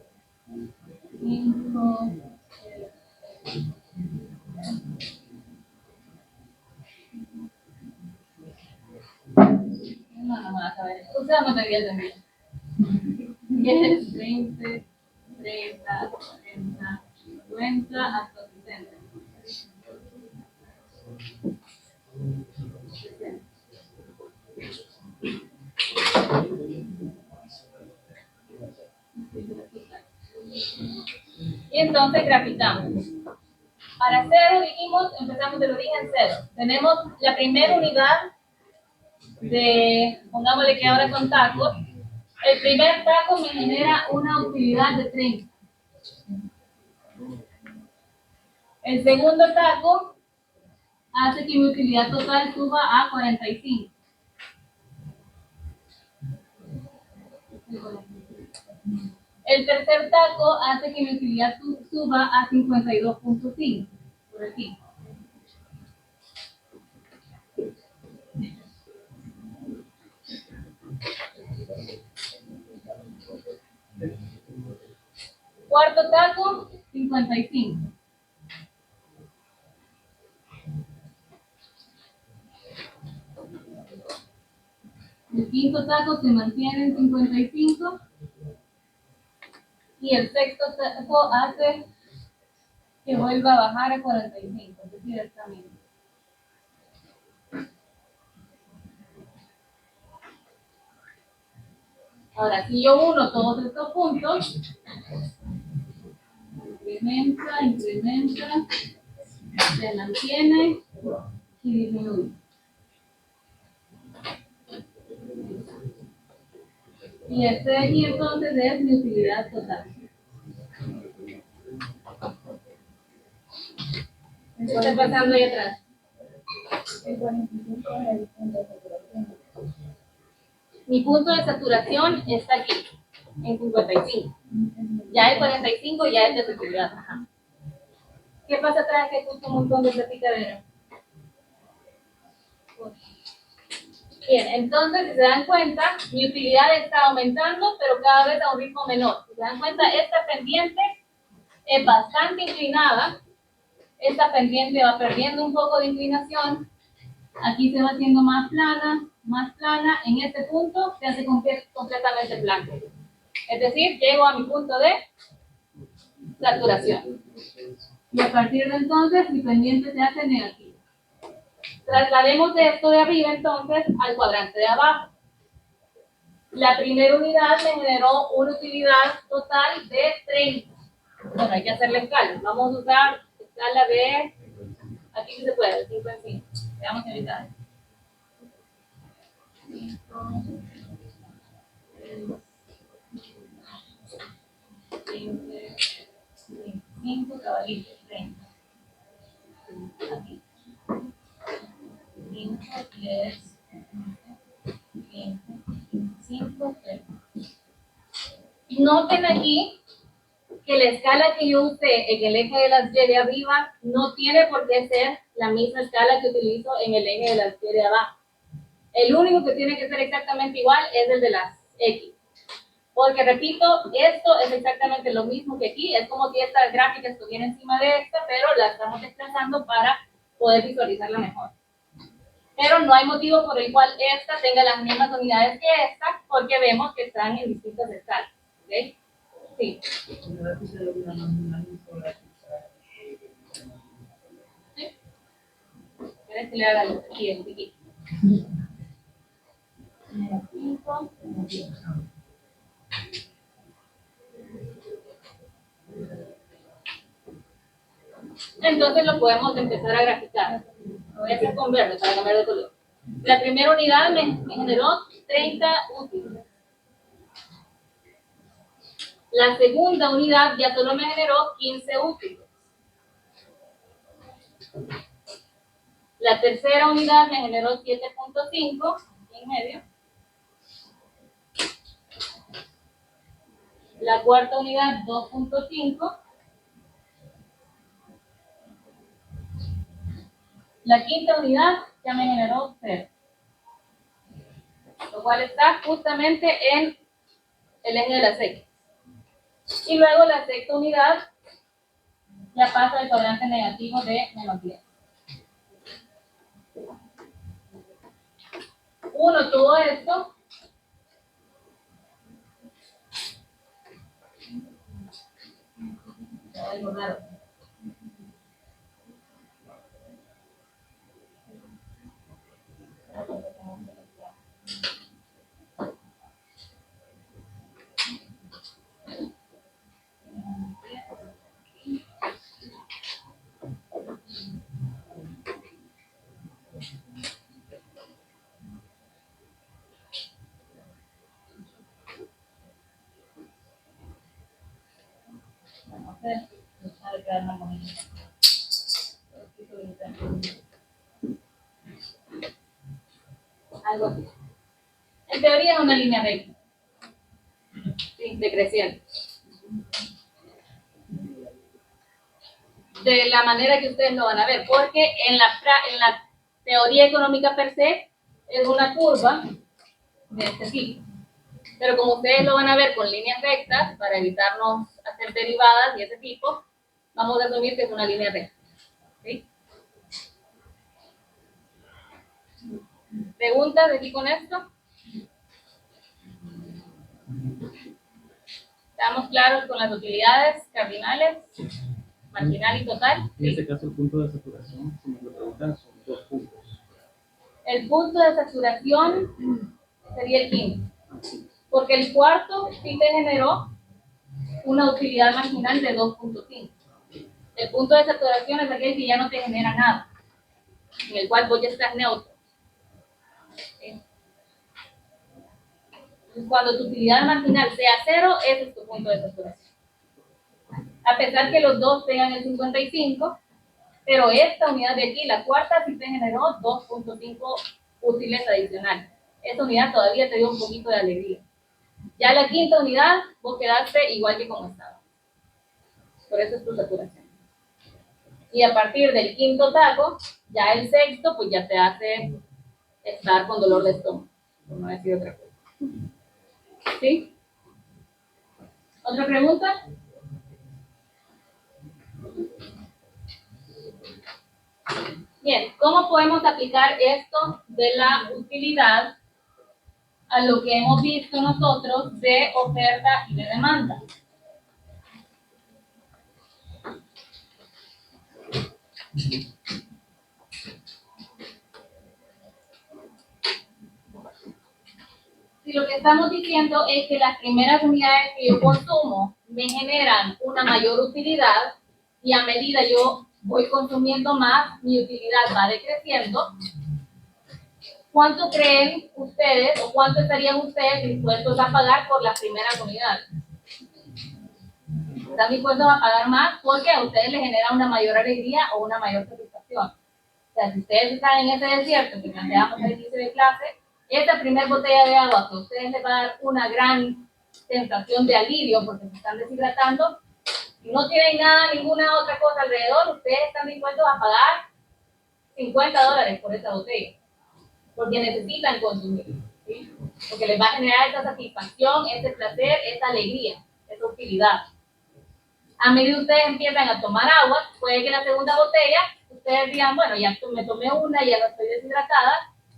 S1: 5, no me vas a ver. Ustedes no me habían entendido. 10, 20, 30, 40, 50, hasta 60. Y entonces graficamos. Para 0 dijimos, empezamos del origen 0. Tenemos la primera unidad de, pongámosle que ahora son tacos. El primer taco me genera una utilidad de 30. El segundo taco hace que mi utilidad total suba a 45. El tercer taco hace que mi utilidad suba a 52.5. Por aquí. Cuarto taco, 55. El quinto taco se mantiene en 55. Y el sexto taco hace que vuelva a bajar a 45. Es decir, está mismo. Ahora, si yo uno todos estos puntos, incrementa, se mantiene y disminuye. Y este de aquí entonces es mi utilidad total. ¿Qué está pasando ahí atrás? Mi punto de saturación está aquí, en 55. Ya el 45 ya es de seguridad. Ajá. ¿Qué pasa atrás que justo un montón de picadero? Bien, entonces si se dan cuenta, mi utilidad está aumentando, pero cada vez a un ritmo menor. Si se dan cuenta, esta pendiente es bastante inclinada. Esta pendiente va perdiendo un poco de inclinación. Aquí se va haciendo más plana, más plana. En este punto se hace completamente plano. Es decir, llego a mi punto de saturación. Y a partir de entonces, mi pendiente se hace negativa. Traslademos de esto de arriba entonces al cuadrante de abajo. La primera unidad me generó una utilidad total de 30. Bueno, hay que hacerle escala. Vamos a usar escala de, aquí sí se puede, de 5 en 5. Veamos unidades. 20, 25, cabalitos, 30. Aquí. 5, 10, 20, 25, 30. Noten aquí que la escala que yo usé en el eje de las Y de arriba no tiene por qué ser la misma escala que utilizo en el eje de las Y de abajo. El único que tiene que ser exactamente igual es el de las X. Porque, repito, esto es exactamente lo mismo que aquí. Es como si esta gráfica estuviera encima de esta, pero la estamos desplazando para poder visualizarla mejor. Pero no hay motivo por el cual esta tenga las mismas unidades que esta, porque vemos que están en distintas escalas. ¿Ok? Sí. ¿Sí? ¿Quieres que le haga aquí el piquito? Entonces lo podemos empezar a graficar. Lo voy a hacer con verde para cambiar de color. La primera unidad me generó 30 útiles. La segunda unidad ya solo me generó 15 útiles. La tercera unidad me generó 7.5 en medio. La cuarta unidad 2.5. La quinta unidad ya me generó 0. Lo cual está justamente en el eje de las X. Y luego la sexta unidad ya pasa al cuadrante negativo de menos 10. Uno, todo esto. Algo raro. Algo así. En teoría es una línea recta. Sí, decreciente. De la manera que ustedes lo van a ver, porque en la teoría económica per se es una curva de este tipo. Pero como ustedes lo van a ver con líneas rectas, para evitarnos hacer derivadas y ese tipo, vamos a asumir que es una línea recta. ¿Sí? ¿Preguntas de aquí con esto? ¿Estamos claros con las utilidades cardinales, marginal y total?
S2: En este caso, el punto de saturación, si me lo preguntan, son 2 puntos.
S1: El punto de saturación sería el 15. Porque el cuarto sí te generó una utilidad marginal de 2.5. El punto de saturación es aquel que ya no te genera nada, en el cual vos ya estás neutro. ¿Sí? Entonces, cuando tu utilidad marginal sea 0, ese es tu punto de saturación. A pesar que los dos tengan el 55, pero esta unidad de aquí, la cuarta, sí te generó 2.5 útiles adicionales. Esta unidad todavía te dio un poquito de alegría. Ya la quinta unidad, vos quedaste igual que como estaba. Por eso es tu saturación. Y a partir del quinto taco, ya el sexto, pues ya te hace estar con dolor de estómago, por no decir otra cosa. ¿Sí? ¿Otra pregunta? Bien, ¿cómo podemos aplicar esto de la utilidad a lo que hemos visto nosotros de oferta y de demanda? Si lo que estamos diciendo es que las primeras unidades que yo consumo me generan una mayor utilidad y a medida yo voy consumiendo más, mi utilidad va decreciendo, ¿cuánto creen ustedes o cuánto estarían ustedes dispuestos a pagar por las primeras unidades? ¿Están dispuestos a pagar más porque a ustedes les genera una mayor alegría o una mayor satisfacción? O sea, si ustedes están en ese desierto que planteamos al inicio de clase, esta primera botella de agua que a ustedes les va a dar una gran sensación de alivio porque se están deshidratando, y no tienen nada, ninguna otra cosa alrededor, ustedes están dispuestos a pagar $50 por esa botella, porque necesitan consumir, ¿sí? Porque les va a generar esa satisfacción, ese placer, esa alegría, esa utilidad. A medida que ustedes empiezan a tomar agua, puede que la segunda botella, ustedes digan, bueno, ya me tomé una, ya no estoy deshidratada,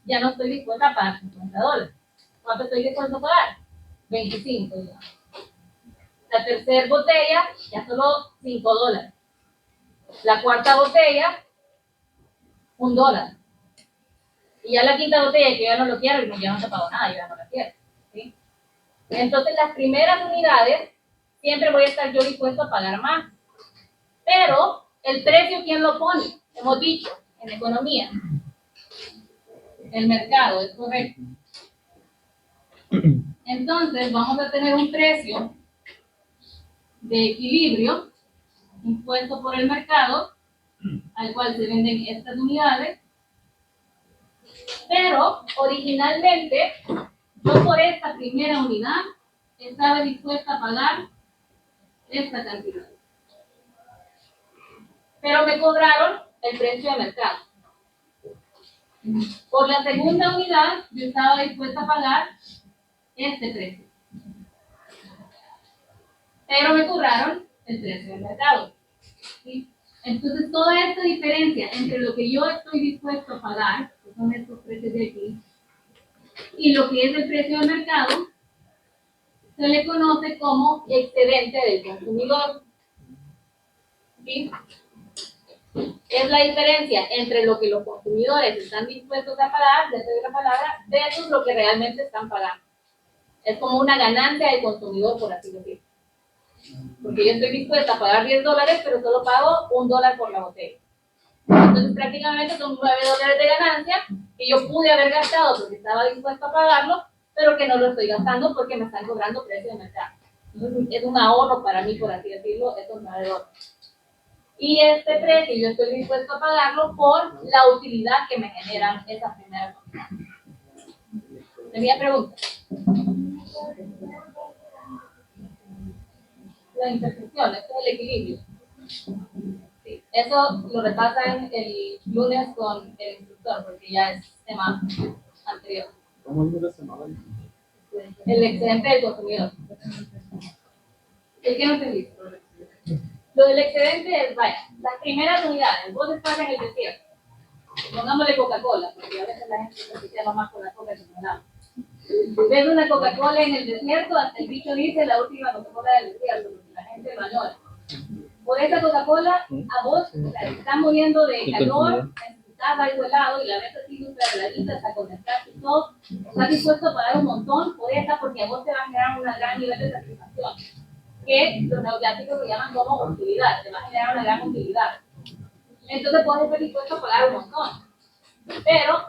S1: ya no estoy dispuesta a pagar $50. ¿Cuánto estoy dispuesto a pagar? 25, digamos. La tercera botella, ya solo $5. La cuarta botella, $1. Y ya la quinta botella, que yo ya no lo quiero, y ya no te pago nada, yo ya no la quiero. ¿Sí? Entonces, las primeras unidades, siempre voy a estar yo dispuesto a pagar más. Pero, el precio, ¿quién lo pone? Hemos dicho, en economía. El mercado, es correcto. Entonces, vamos a tener un precio de equilibrio impuesto por el mercado, al cual se venden estas unidades. Pero, originalmente, yo por esta primera unidad estaba dispuesta a pagar esta cantidad. Pero me cobraron el precio de mercado. Por la segunda unidad, yo estaba dispuesta a pagar este precio. Pero me cobraron el precio del mercado. ¿Sí? Entonces, toda esta diferencia entre lo que yo estoy dispuesto a pagar, que son estos precios de aquí, y lo que es el precio del mercado, se le conoce como excedente del consumidor. ¿Sí? Es la diferencia entre lo que los consumidores están dispuestos a pagar, de otra palabra, versus lo que realmente están pagando. Es como una ganancia del consumidor, por así decirlo. Porque yo estoy dispuesta a pagar $10, pero solo pago $1 por la botella. Entonces, prácticamente son $9 de ganancia que yo pude haber gastado porque estaba dispuesto a pagarlo, pero que no lo estoy gastando porque me están cobrando precio de mercado. Entonces, es un ahorro para mí, por así decirlo, esos $9. Y este precio yo estoy dispuesto a pagarlo por la utilidad que me generan esas primeras unidades. ¿Tenía preguntas? La intersección, esto es el equilibrio. Sí, eso lo repasan el lunes con el instructor, porque ya es tema anterior.
S2: ¿Cómo es la semana?
S1: El excedente del consumidor. ¿El que no entendí? Lo del excedente es, vaya, las primeras unidades, vos estás en el desierto, pongámosle Coca-Cola, porque a veces la gente se llama más con la Coca que con el agua. Ves una Coca-Cola en el desierto, hasta el bicho dice la última Coca-Cola del desierto, porque la gente valora. Por esa Coca-Cola, a vos te están muriendo de calor en tu necesitas algo helado y la ves así súper heladita, hasta con el y todo, estás dispuesto a pagar un montón por esa porque a vos te va a generar un gran nivel de satisfacción, que los neoclásicos lo llaman como utilidad, te va a generar una gran utilidad. Entonces puedes estar dispuesto a pagar un montón. Pero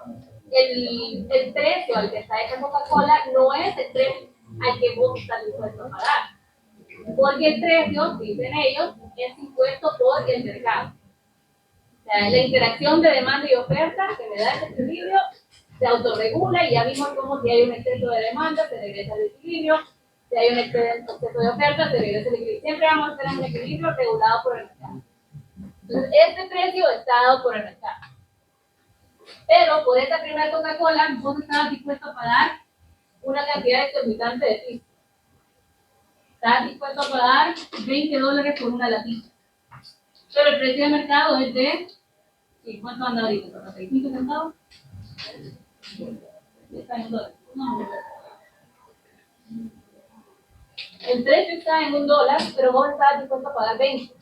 S1: el precio al que está hecha Coca-Cola no es el precio al que vos estás dispuesto a pagar. Porque el precio, dicen ellos, es impuesto por el mercado. O sea, la interacción de demanda y oferta que me da ese equilibrio se autorregula y ya vimos cómo si hay un exceso de demanda se regresa al equilibrio, si hay un exceso de oferta se regresa al equilibrio. Siempre vamos a tener un equilibrio regulado por el mercado. Entonces, este precio está dado por el mercado. Pero por esta primera Coca-Cola, vos estabas dispuesto a pagar una cantidad exorbitante de piso. Estabas dispuesto a pagar $20 por una latita. Pero el precio de mercado es de, ¿sí? ¿Cuánto anda ahorita? ¿45 centavos? Está en $1. No. El precio está en $1, pero vos estabas dispuesto a pagar 20.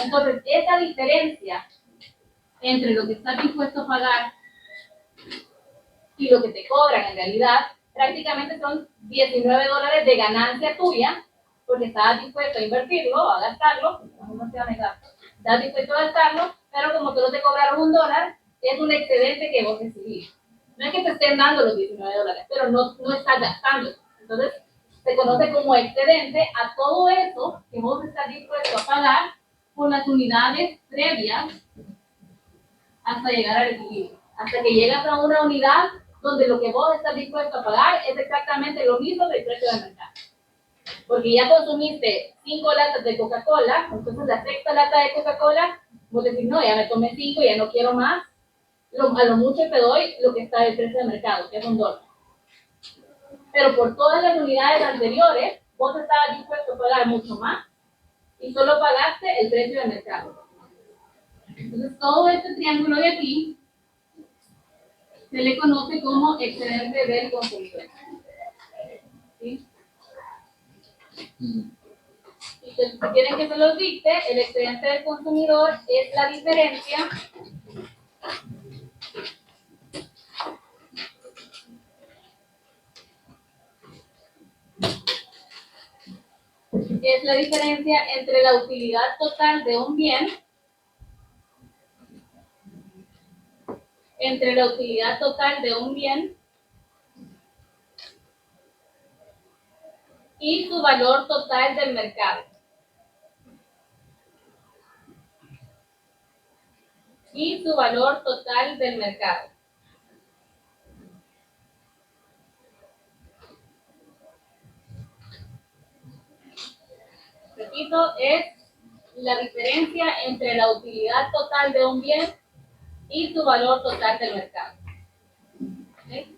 S1: Entonces, esa diferencia entre lo que estás dispuesto a pagar y lo que te cobran en realidad, prácticamente son $19 de ganancia tuya, porque estabas dispuesto a invertirlo, a gastarlo, no te van a gastar, estabas dispuesto a gastarlo, pero como solo te cobraron $1, es un excedente que vos recibís. No es que te estén dando los $19, pero no estás gastando. Entonces, se conoce como excedente a todo eso que vos estás dispuesto a pagar por las unidades previas hasta llegar al equilibrio. Hasta que llegas a una unidad donde lo que vos estás dispuesto a pagar es exactamente lo mismo del precio del mercado. Porque ya consumiste 5 latas de Coca-Cola, entonces la sexta lata de Coca-Cola, vos decís, no, ya me tomé 5, ya no quiero más. A lo mucho te doy lo que está del precio del mercado, que es $1. Pero por todas las unidades anteriores, vos estabas dispuesto a pagar mucho más y solo pagaste el precio del mercado. Entonces, todo este triángulo de aquí se le conoce como excedente del consumidor. ¿Sí? Y si quieren que se los dicte, el excedente del consumidor es la diferencia entre la utilidad total de un bien y su valor total del mercado. Repito, es la diferencia entre la utilidad total de un bien y su valor total del mercado. ¿Sí?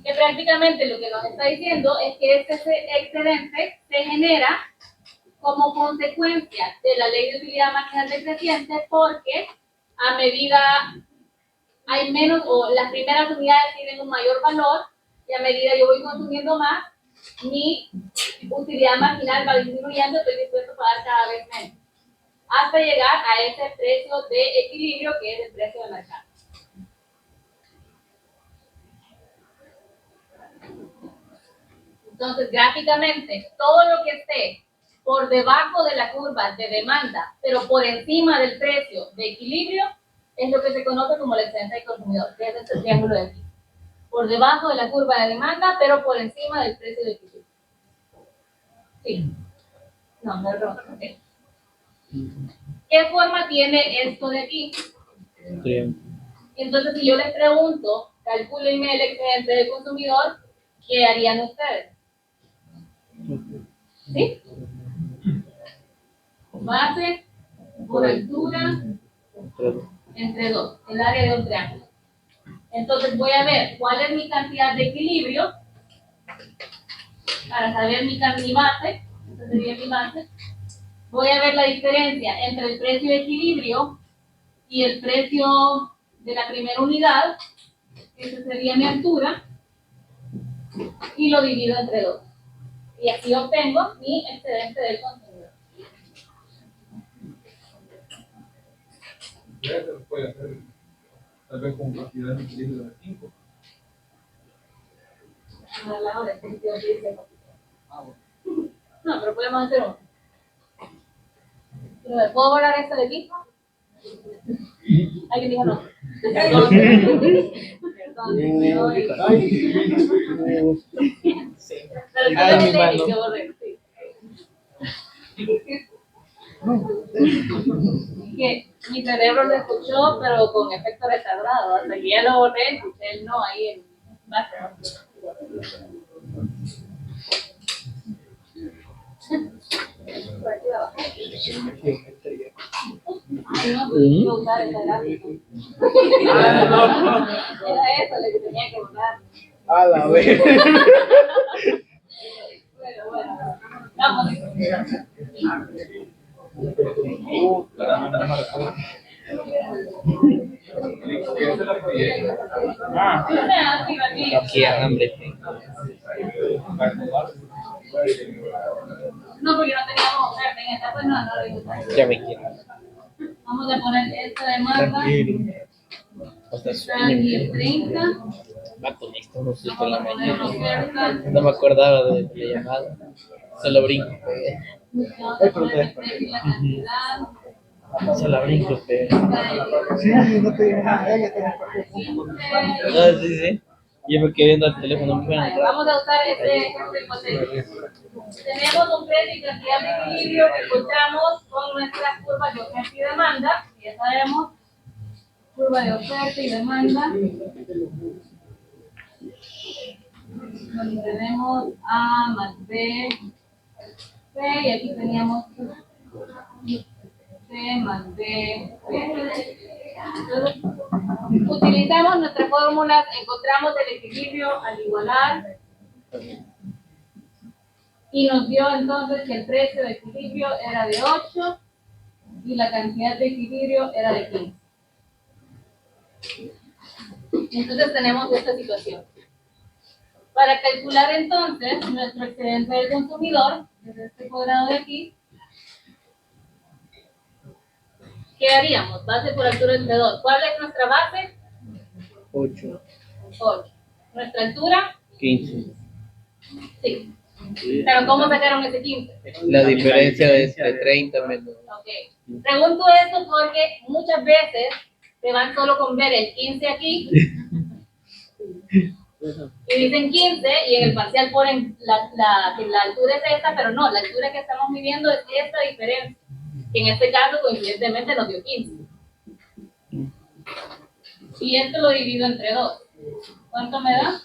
S1: Que prácticamente lo que nos está diciendo es que este excedente se genera como consecuencia de la ley de utilidad marginal decreciente, porque a medida hay menos, o las primeras unidades tienen un mayor valor, y a medida yo voy consumiendo más, mi utilidad marginal va disminuyendo, estoy dispuesto a pagar cada vez menos, hasta llegar a ese precio de equilibrio que es el precio de mercado. Entonces, gráficamente, todo lo que esté por debajo de la curva de demanda, pero por encima del precio de equilibrio, es lo que se conoce como el excedente del consumidor, que es este triángulo de aquí. Por debajo de la curva de demanda, pero por encima del precio de equilibrio. Sí. No, perdón. Okay. ¿Qué forma tiene esto de aquí? Entonces, si yo les pregunto, calcúlenme el excedente del consumidor, ¿qué harían ustedes? ¿Sí? Base por altura entre 2, el área de un triángulo. Entonces voy a ver cuál es mi cantidad de equilibrio para saber mi base. Esta sería mi base. Voy a ver la diferencia entre el precio de equilibrio y el precio de la primera unidad. Esa sería mi altura. Y lo divido entre 2. Y así obtengo mi excedente del consumidor.
S4: Se puede hacer tal vez con cantidad de equilibrio de 5.
S1: No, pero podemos hacer uno. ¿Puedo borrar esto de aquí? Alguien dijo no. Perdón. Pero solo es el Eric que borré, sí. Que mi cerebro lo escuchó, pero con efecto retardado. Hasta que ya lo borré, escuché el no ahí en background. Por aquí abajo. Ay, no, pues iba a usar esa gráfica. Era eso lo que tenía que usar.
S3: A la vez.
S1: Bueno. Vamos.
S5: Qué hambre.
S1: No, porque no teníamos oferta en esta, pues no lo digo.
S5: Ya me quiero.
S1: Vamos a poner esta demanda.
S5: Hasta
S1: Está aquí el 30.
S5: Vato, listo, no sé por la
S1: Vamos a poner
S5: mañana.
S1: oferta.
S5: No me acordaba de la llamada. Solo brinco.
S1: Vamos a poner el precio y la cantidad.
S5: Solo brinco, pero.
S3: Sí, no te digo nada, ya te
S5: Ah, sí, sí. Yo me quedé viendo el teléfono muy
S1: Vale,
S5: bueno.
S1: vamos a usar este ejemplo hipotético. Tenemos un precio y cantidad de equilibrio que encontramos con nuestras curvas de oferta y demanda. Ya sabemos, curva de oferta y demanda. Donde tenemos A más B, C, y aquí teníamos C más B, C. Entonces, utilizamos nuestras fórmulas, encontramos el equilibrio al igualar y nos dio entonces que el precio de equilibrio era de 8 y la cantidad de equilibrio era de 15. Entonces tenemos esta situación. Para calcular entonces nuestro excedente del consumidor, desde este cuadrado de aquí, ¿qué haríamos? Base por altura entre 2. ¿Cuál es nuestra base?
S5: 8,
S1: 8. ¿Nuestra altura?
S5: 15.
S1: Sí. Pero ¿cómo sacaron ese 15?
S5: La diferencia es de 30 menos.
S1: Ok. Pregunto esto porque muchas veces se van solo con ver el 15 aquí y dicen 15 y en el parcial ponen que la altura es esta, pero no, la altura que estamos midiendo es esta diferencia, que en este caso coincidentemente nos dio 15. Y esto lo divido entre 2. ¿Cuánto me da?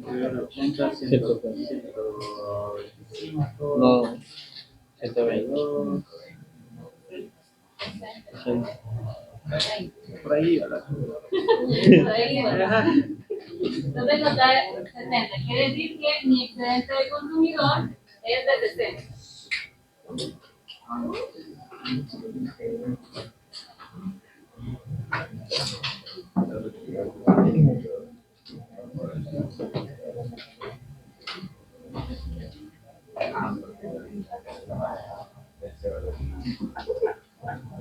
S2: 80, 125.
S5: No, 120.
S2: Por ahí, ¿verdad?
S1: Ahí, ¿verdad? Entonces nos da 60. Quiere decir que mi excedente de consumidor es de 60.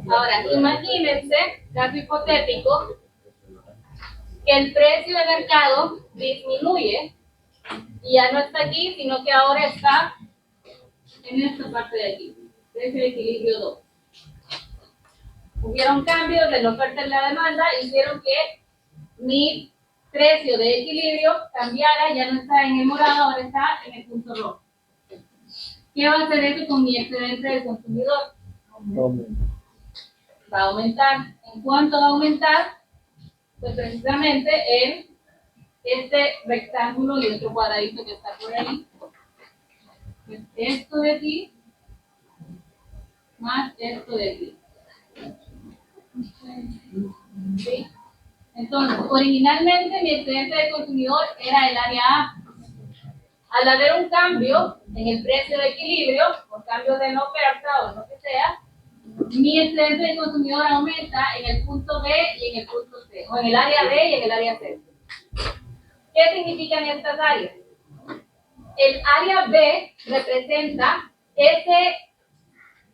S1: Ahora, imagínense, caso hipotético, que el precio de mercado disminuye y ya no está aquí, sino que ahora está en esta parte de aquí, precio de equilibrio 2. Hubieron cambios de la oferta y la demanda, hicieron que mi precio de equilibrio cambiara, ya no está en el morado, ahora está en el punto rojo. ¿Qué va a hacer eso con mi excedente del consumidor? Va a aumentar. ¿En cuánto va a aumentar? Pues precisamente en este rectángulo y otro cuadradito que está por ahí. Pues esto de aquí más esto de aquí. ¿Sí? Entonces, originalmente mi excedente del consumidor era el área A. Al haber un cambio en el precio de equilibrio, por cambio de la oferta o lo que sea, mi excedente del consumidor aumenta en el punto B y en el punto C, o en el área B y en el área C. ¿Qué significan estas áreas? El área B representa ese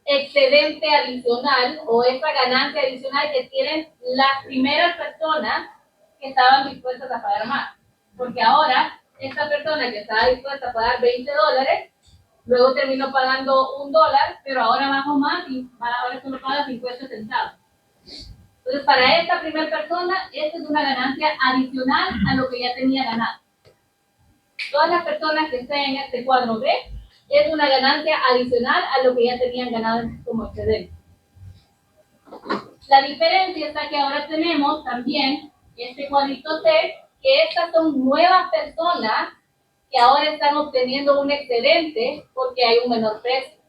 S1: excedente adicional o esa ganancia adicional que tienen las primeras personas que estaban dispuestas a pagar más. Porque ahora, esta persona que estaba dispuesta a pagar $20, luego terminó pagando $1, pero ahora bajó más y ahora solo paga 50 centavos. Entonces, para esta primera persona, esta es una ganancia adicional a lo que ya tenía ganado. Todas las personas que estén en este cuadro B, es una ganancia adicional a lo que ya tenían ganado como excedente. La diferencia está que ahora tenemos también este cuadrito C, que estas son nuevas personas que ahora están obteniendo un excedente porque hay un menor precio.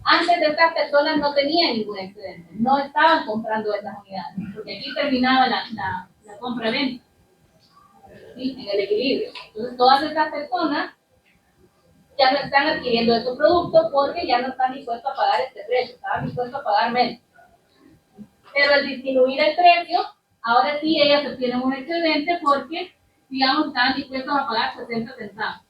S1: Antes de estas personas no tenían ningún excedente, no estaban comprando estas unidades, porque aquí terminaba la compra-venta, ¿sí? En el equilibrio. Entonces todas estas personas ya no están adquiriendo esos productos porque ya no están dispuestos a pagar este precio, estaban dispuestos a pagar menos. Pero al disminuir el precio, ahora sí ellas obtienen un excedente porque, digamos, estaban dispuestos a pagar 60 centavos.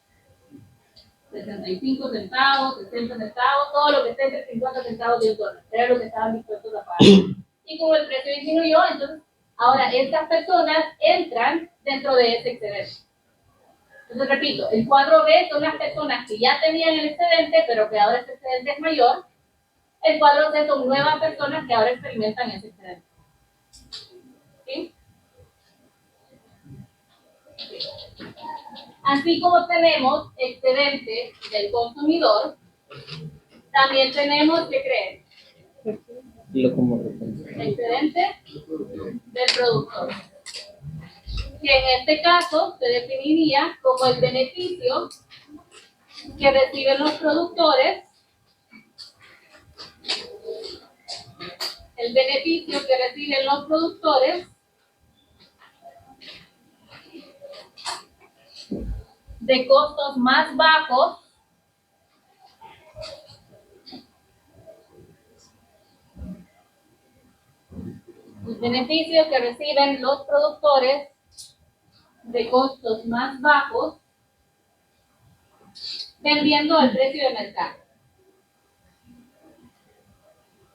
S1: 65 centavos, 60 centavos, todo lo que esté entre 50 centavos y $1. Era lo que estaban dispuestos a pagar. Y como el precio disminuyó, entonces ahora estas personas entran dentro de ese excedente. Entonces repito, el cuadro B son las personas que ya tenían el excedente, pero que ahora ese excedente es mayor. El cuadro C son nuevas personas que ahora experimentan ese excedente. ¿Sí? Así como tenemos excedente del consumidor, también tenemos, ¿qué creen? Excedente del productor. Que en este caso se definiría como el beneficio que reciben los productores, de costos más bajos los beneficios que reciben los productores de costos más bajos vendiendo al precio de mercado.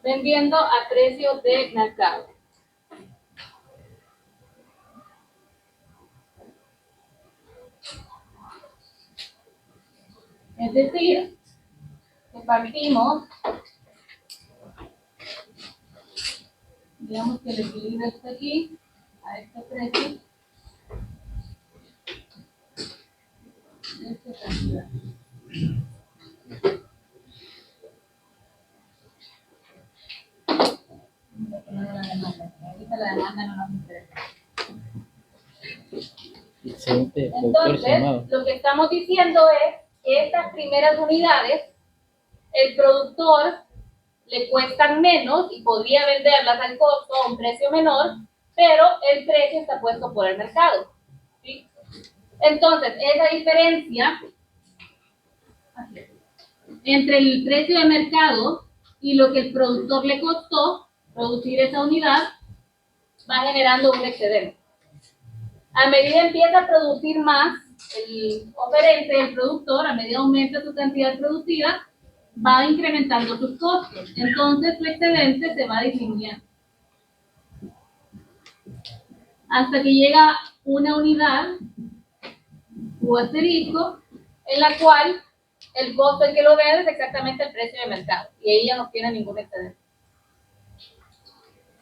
S1: Vendiendo a precio de mercado. Es decir, que partimos, digamos que el equilibrio está aquí, a este precio, esta cantidad. La demanda. Ahorita la demanda no nos interesa. Entonces, lo que estamos diciendo es que estas primeras unidades, el productor le cuestan menos y podría venderlas al costo a un precio menor, pero el precio está puesto por el mercado. ¿Sí? Entonces, esa diferencia entre el precio de mercado y lo que el productor le costó producir esa unidad va generando un excedente. A medida empieza a producir más el oferente, el productor, a medida aumenta su cantidad productiva, va incrementando sus costos. Entonces, el excedente se va disminuyendo. Hasta que llega una unidad o asterisco en la cual el costo en que lo vende es exactamente el precio de mercado. Y ahí ya no tiene ningún excedente.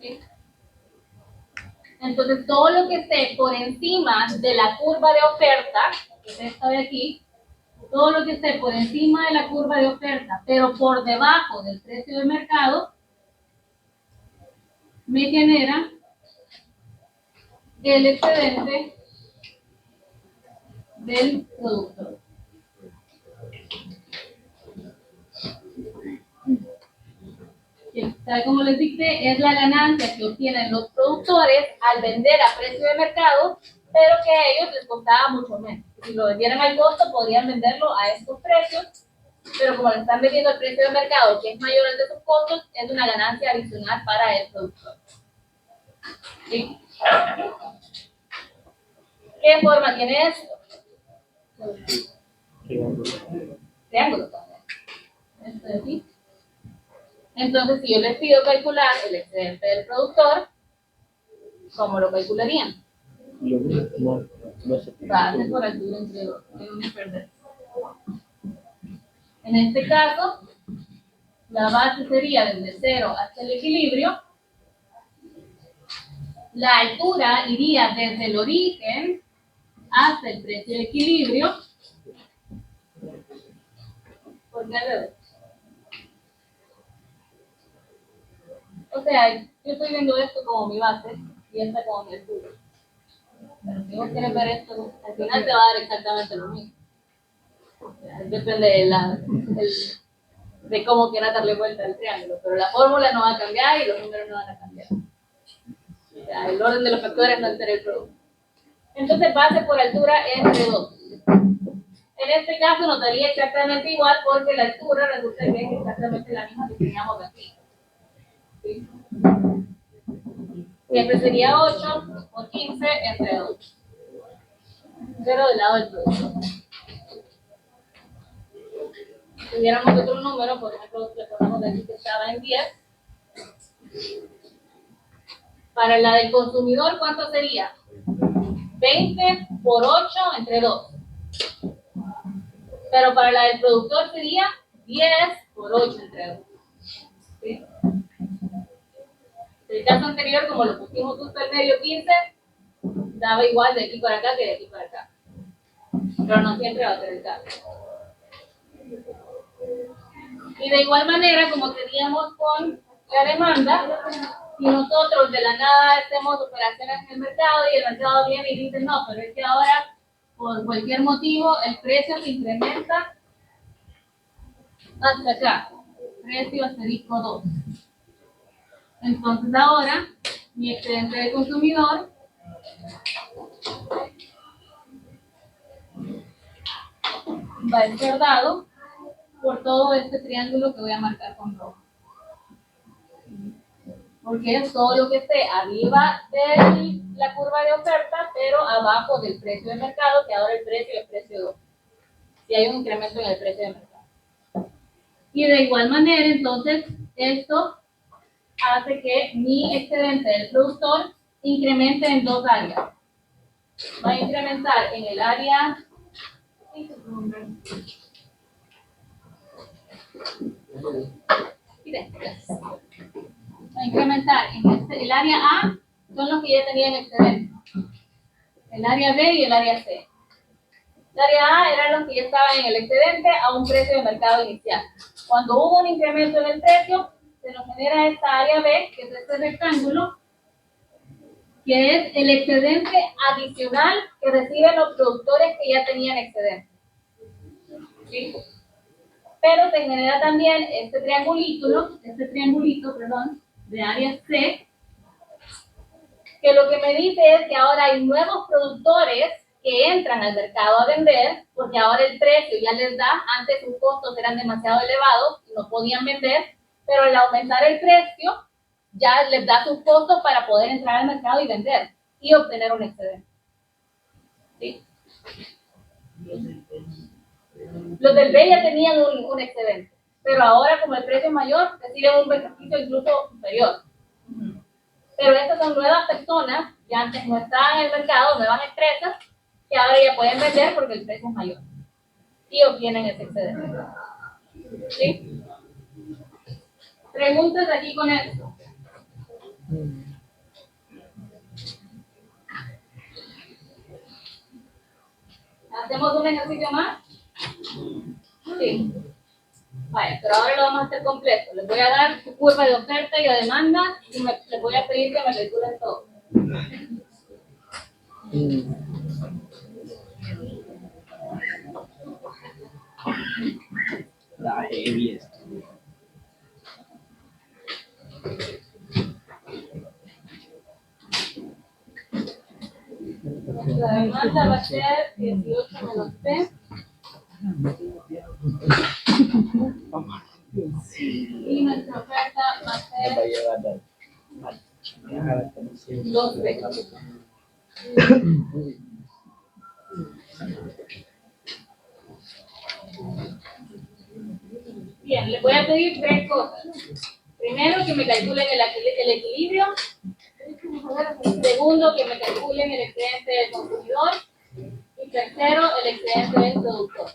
S1: ¿Sí? Entonces, todo lo que esté por encima de la curva de oferta, que es esta de aquí, todo lo que esté por encima de la curva de oferta, pero por debajo del precio de mercado, me genera el excedente del productor. Tal como les dije, es la ganancia que obtienen los productores al vender a precio de mercado, pero que a ellos les costaba mucho menos. Si lo vendieran al costo, podrían venderlo a estos precios, pero como le están vendiendo al precio de mercado, que es mayor al de sus costos, es una ganancia adicional para el productor. ¿Sí? ¿Qué forma tiene esto? Triángulo también. Esto de aquí. Entonces, si yo les pido calcular el excedente del productor, ¿cómo lo calcularían?
S5: Lo mismo, no sé.
S1: Base por altura entre dos. Tengo que perder. En este caso, la base sería desde 0 hasta el equilibrio. La altura iría desde el origen hasta el precio de equilibrio. ¿Por qué alrededor? O sea, yo estoy viendo esto como mi base y esta como mi altura. Pero si vos quieres ver esto, al final te va a dar exactamente lo mismo. O sea, depende de cómo quieras darle vuelta al triángulo. Pero la fórmula no va a cambiar y los números no van a cambiar. O sea, el orden de los factores no altera el producto. Entonces, base por altura entre 2. En este caso nos daría exactamente igual porque la altura resulta que es exactamente la misma que teníamos aquí. ¿Sí? Siempre sería 8 por 15 entre 2. 0 del lado del producto. Si tuviéramos otro número, por ejemplo, le ponemos de aquí que estaba en 10. Para la del consumidor, ¿cuánto sería? 20 por 8 entre 2. Pero para la del productor sería 10 por 8 entre 2. ¿Sí? El caso anterior, como lo pusimos justo al medio 15, daba igual de aquí para acá que de aquí para acá. Pero no siempre va a ser el caso. Y de igual manera, como teníamos con la demanda, si nosotros de la nada hacemos operaciones en el mercado y el mercado viene y dice, no, pero es que ahora, por cualquier motivo, el precio se incrementa hasta acá. Precio asterisco 2. Entonces ahora, mi excedente de consumidor va a ser dado por todo este triángulo que voy a marcar con rojo. Porque es todo lo que esté arriba de la curva de oferta, pero abajo del precio de mercado, que ahora el precio es precio 2. Si hay un incremento en el precio de mercado. Y de igual manera, entonces, esto hace que mi excedente del productor incremente en dos áreas. Va a incrementar en el área... Va a incrementar en el área A, son los que ya tenían excedente. El área B y el área C. El área A eran los que ya estaban en el excedente a un precio de mercado inicial. Cuando hubo un incremento en el precio, se nos genera esta área B, que es este rectángulo, que es el excedente adicional que reciben los productores que ya tenían excedente. ¿Sí? Pero se genera también este triangulito, de área C, que lo que me dice es que ahora hay nuevos productores que entran al mercado a vender, porque ahora el precio ya les da, antes sus costos eran demasiado elevados y no podían vender, pero al aumentar el precio, ya les da sus costos para poder entrar al mercado y vender y obtener un excedente. ¿Sí? Los del B ya tenían un excedente, pero ahora como el precio es mayor, reciben un beneficio incluso superior. Pero estas son nuevas personas que antes no estaban en el mercado, nuevas empresas, que ahora ya pueden vender porque el precio es mayor y obtienen ese excedente. ¿Sí? Preguntas aquí con esto. ¿Hacemos un ejercicio más? Sí. Vale, pero ahora lo vamos a hacer completo. Les voy a dar su curva de oferta y de demanda y les voy a pedir que me calculen todo.
S2: La heavy esto.
S1: La demanda va a ser 18 menos P. Y nuestra oferta va a ser 2P. Bien, les voy a pedir tres cosas. Primero, que me calculen el equilibrio. Segundo, que me calculen el excedente del consumidor. Y tercero, el excedente del productor.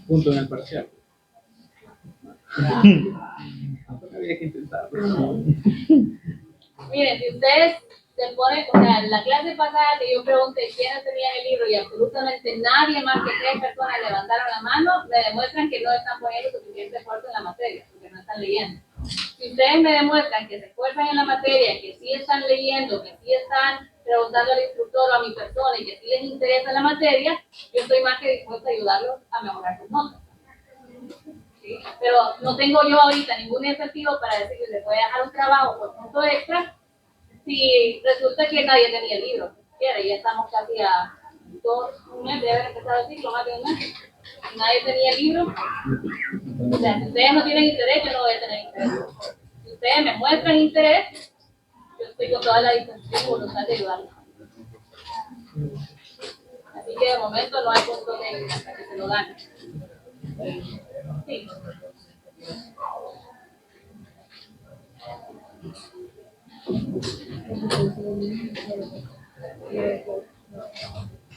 S2: Punto en el parcial. Había que intentarlo.
S1: Miren, si ustedes se ponen, o sea, en la clase pasada que yo pregunté quiénes tenían el libro y absolutamente nadie más que 3 personas levantaron la mano, me demuestran que no están poniendo suficiente esfuerzo en la materia, porque no están leyendo. Si ustedes me demuestran que se esfuerzan en la materia, que sí están leyendo, que sí están preguntando al instructor o a mi persona y que sí les interesa la materia, yo estoy más que dispuesta a ayudarlos a mejorar sus notas. ¿Sí? Pero no tengo yo ahorita ningún incentivo para decir que les voy a dejar un trabajo por punto extra si resulta que nadie tenía el libro. Ya estamos casi a un mes de haber empezado el ciclo, más de un mes. Nadie tenía el libro. O sea, si ustedes no tienen interés, yo no voy a tener interés. Si ustedes me muestran interés, yo estoy con toda la disposición y voluntad de ayudarlos. Así que de momento no hay punto de hasta que se lo gane. Sí.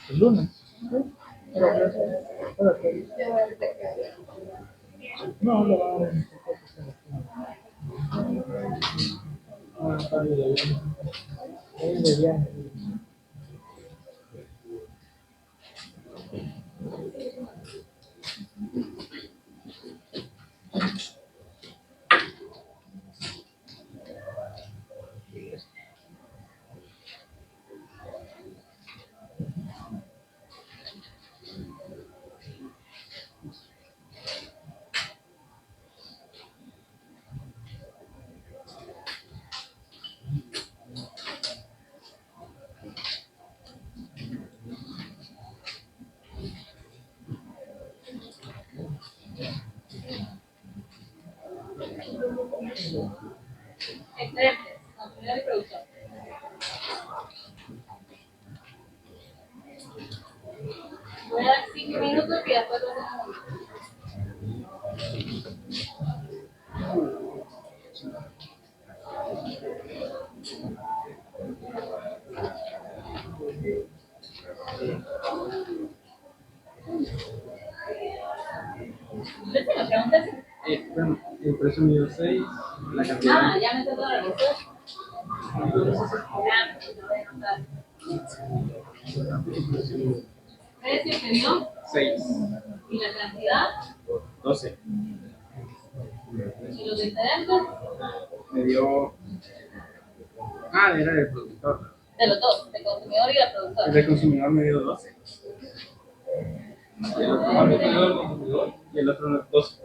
S2: El lunes.
S3: No, lo va a dar en de viaje.
S1: Excelente. Continuidad y producción. Voy a dar 5 minutos y después lo hacemos. ¿Usted se me pregunta?
S2: Bueno, el precio midió 6, la cantidad.
S1: Ah, ya me tengo la respuesta. Ya, me voy a anotar. Precio que dio
S2: 6,
S1: y la cantidad
S2: 12.
S1: y los excedentes
S2: Me dio. Ah, era del productor.
S1: de los dos, del consumidor y del productor.
S2: El del consumidor me dio 12. Y el otro 12.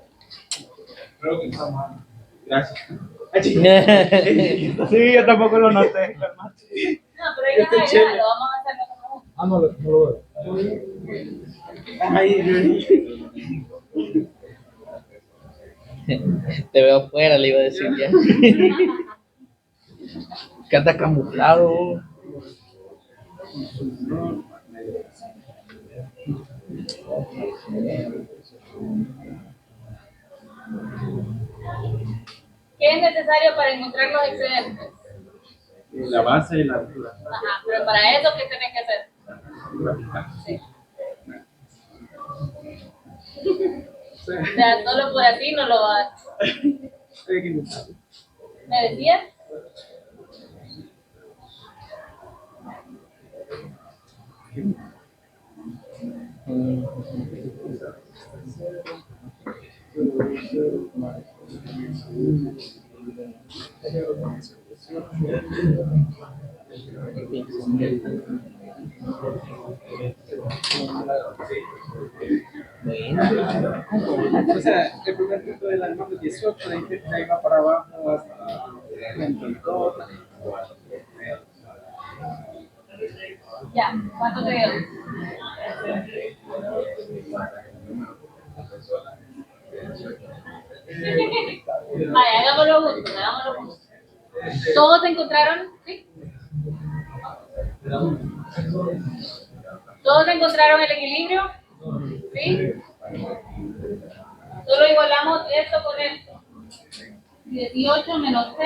S4: Creo que está mal.
S2: Gracias. Sí, yo tampoco lo noté.
S1: No, pero ahí
S2: Este
S1: ya,
S2: chévere.
S1: lo vamos a hacer nosotros.
S3: Ah, no lo veo.
S2: Ay,
S5: Te veo afuera, le iba a decir ya. Que anda camuflado.
S1: ¿Qué es necesario para encontrar los excedentes?
S2: la base y la altura.
S1: Ajá, pero para eso, ¿qué tenés que hacer? Sí. O sea, solo por así no lo vas.
S2: Hay que intentarlo.
S1: ¿Me decías?
S2: O sea, el primer punto de la demanda 18, de ahí va para abajo hasta 22.
S1: Ya, ¿cuánto te dio? Vaya, hagámoslo juntos, hagámoslo juntos. ¿Todos se encontraron? ¿Sí? ¿Todos encontraron el equilibrio? ¿Sí? Solo igualamos esto con esto. 18 menos P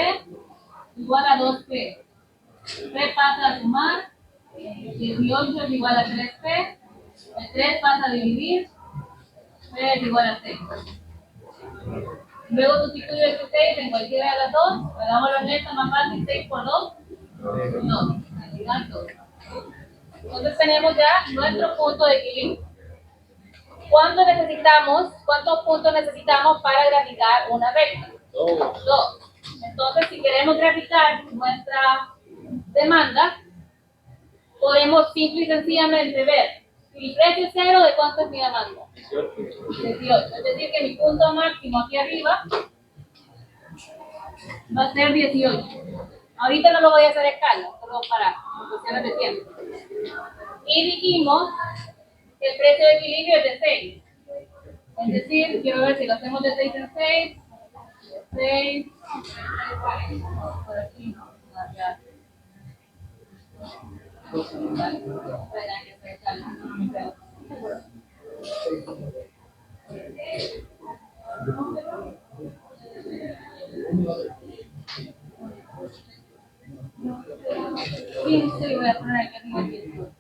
S1: igual a 2P. P pasa a sumar. 18 es igual a 3P. El 3 pasa a dividir. P es igual a 6. Luego sustituyo este 6 en cualquiera de las dos. Hagamos los nexos más fácil. 6 por 2. 2. Entonces tenemos ya nuestro punto de equilibrio. ¿Cuántos puntos necesitamos para graficar una recta? 2. Entonces, si queremos graficar nuestra demanda, podemos simple y sencillamente ver si mi precio es 0, ¿de cuánto es mi demanda? 18. Es decir, que mi punto máximo aquí arriba va a ser 18. Ahorita no lo voy a hacer a escala, solo para cuestiones de tiempo. Y dijimos que el precio de equilibrio es de 6. Es decir, quiero ver si lo hacemos de 6 en 6. 6. Por aquí. Allá. Sí, voy a poner aquí arriba 18.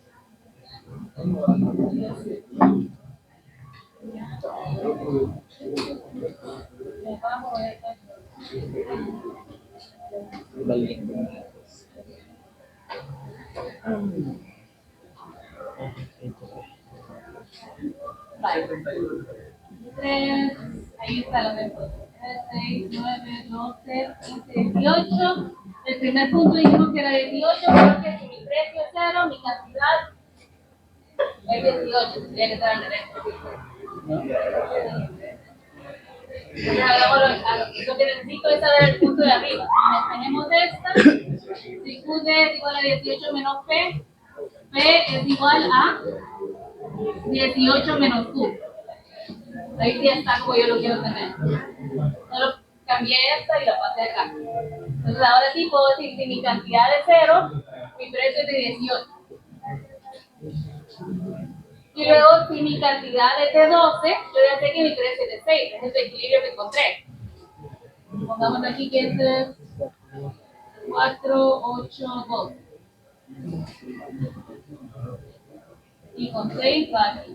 S1: Vale. 3, ahí está lo mejor. 3, 6, 9, 12, 15, 18. El primer punto dijimos que era 18, porque si mi precio es 0, mi cantidad es 18. Tendría que estar al revés. Entonces, hagámoslo. Lo que necesito es saber el punto de arriba. Tenemos esta. Si Q es igual a 18 menos P, P es igual a 18 menos Q. Ahí sí está como yo lo quiero tener. Solo cambié esta y la pasé acá. Entonces ahora sí puedo decir si mi cantidad es 0, mi precio es de 18. Y luego si mi cantidad es de 12, yo ya sé que mi precio es de 6. Ese es el equilibrio que encontré. Pongamos aquí que es 4, 8, 12. Y con 6 va aquí.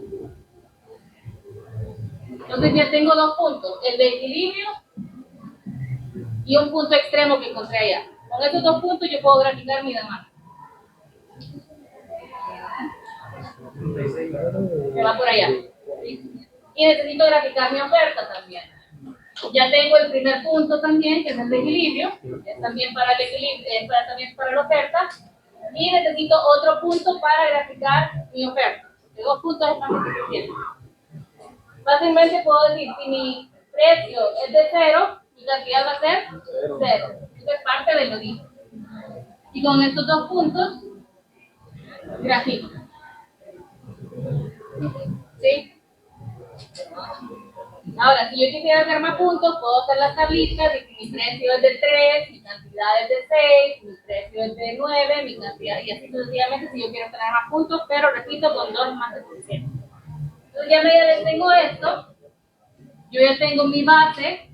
S1: Entonces ya tengo dos puntos, el de equilibrio y un punto extremo que encontré allá. Con esos dos puntos yo puedo graficar mi demanda. Que va por allá. Y necesito graficar mi oferta también. Ya tengo el primer punto también, que es el de equilibrio. Es también para el equilibrio, también para la oferta. Y necesito otro punto para graficar mi oferta. De 2 puntos es más que suficiente. Fácilmente puedo decir, si mi precio es de 0, mi cantidad va a ser 0. Eso es parte de lo dicho. Y con estos dos puntos, grafico. ¿Sí? Ahora, si yo quisiera hacer más puntos, puedo hacer las tablitas de que mi precio es de 3, mi cantidad es de 6, mi precio es de 9, mi cantidad, y así sucesivamente si yo quiero tener más puntos, pero repito, con 2 más de suficiente. Entonces ya me tengo esto. Yo ya tengo mi base,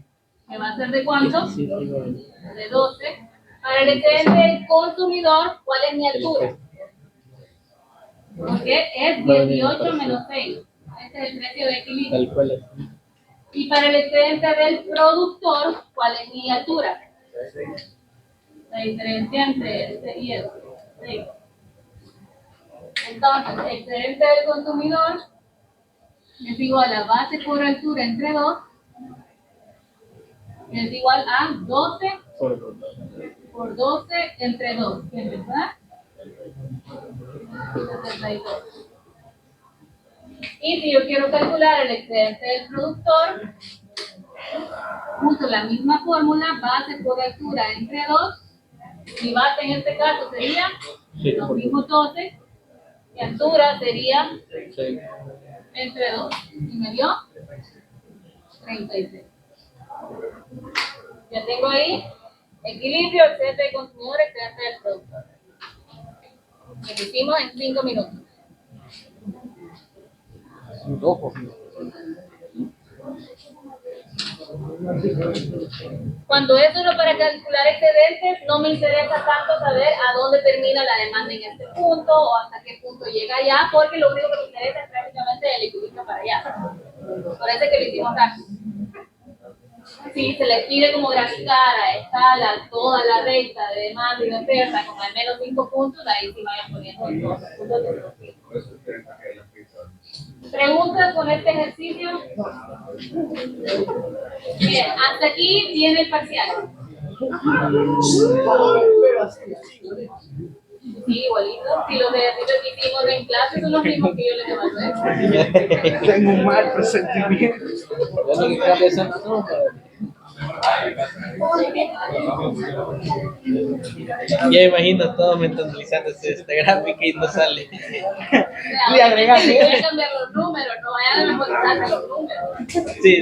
S1: que va a ser de cuánto? De 12. Para el excedente del consumidor, ¿cuál es mi altura? Porque es 18 menos 6. Este es el precio de equilibrio. Y para el excedente del productor, ¿cuál es mi altura? La diferencia entre este y este. 6. Entonces, el excedente del consumidor es igual a base por altura entre 2. Es igual a 12 por 12 entre 2, ¿verdad? 72. Y si yo quiero calcular el excedente del productor, uso la misma fórmula, base por altura entre 2. Mi base en este caso sería los mismos 12, y altura sería entre 2. Y me dio 36. Ya tengo ahí equilibrio, excedente del consumidor, excedente del productor. Lo hicimos en 5 minutos. Cuando es solo para calcular excedentes, no me interesa tanto saber a dónde termina la demanda en este punto o hasta qué punto llega allá, porque lo único que me interesa es prácticamente el equilibrio para allá. Por eso es que lo hicimos rápido. Si se les pide como graficar a escala toda la recta de demanda y de oferta con al menos 5 puntos, ahí sí vayan poniendo todos los puntos de perfil. ¿Preguntas con este ejercicio? Bien, hasta aquí viene el parcial. Sí, igualito. Si los ejercicios que hicimos en clase son los mismos que yo les evalué.
S2: Tengo un mal presentimiento.
S5: Yo lo que cambia son los números. Ya imagino todo mentalizándose esta gráfica y no sale.
S1: Le agregan. Voy a cambiar los números, no vayan a memorizarse los números.
S5: Sí.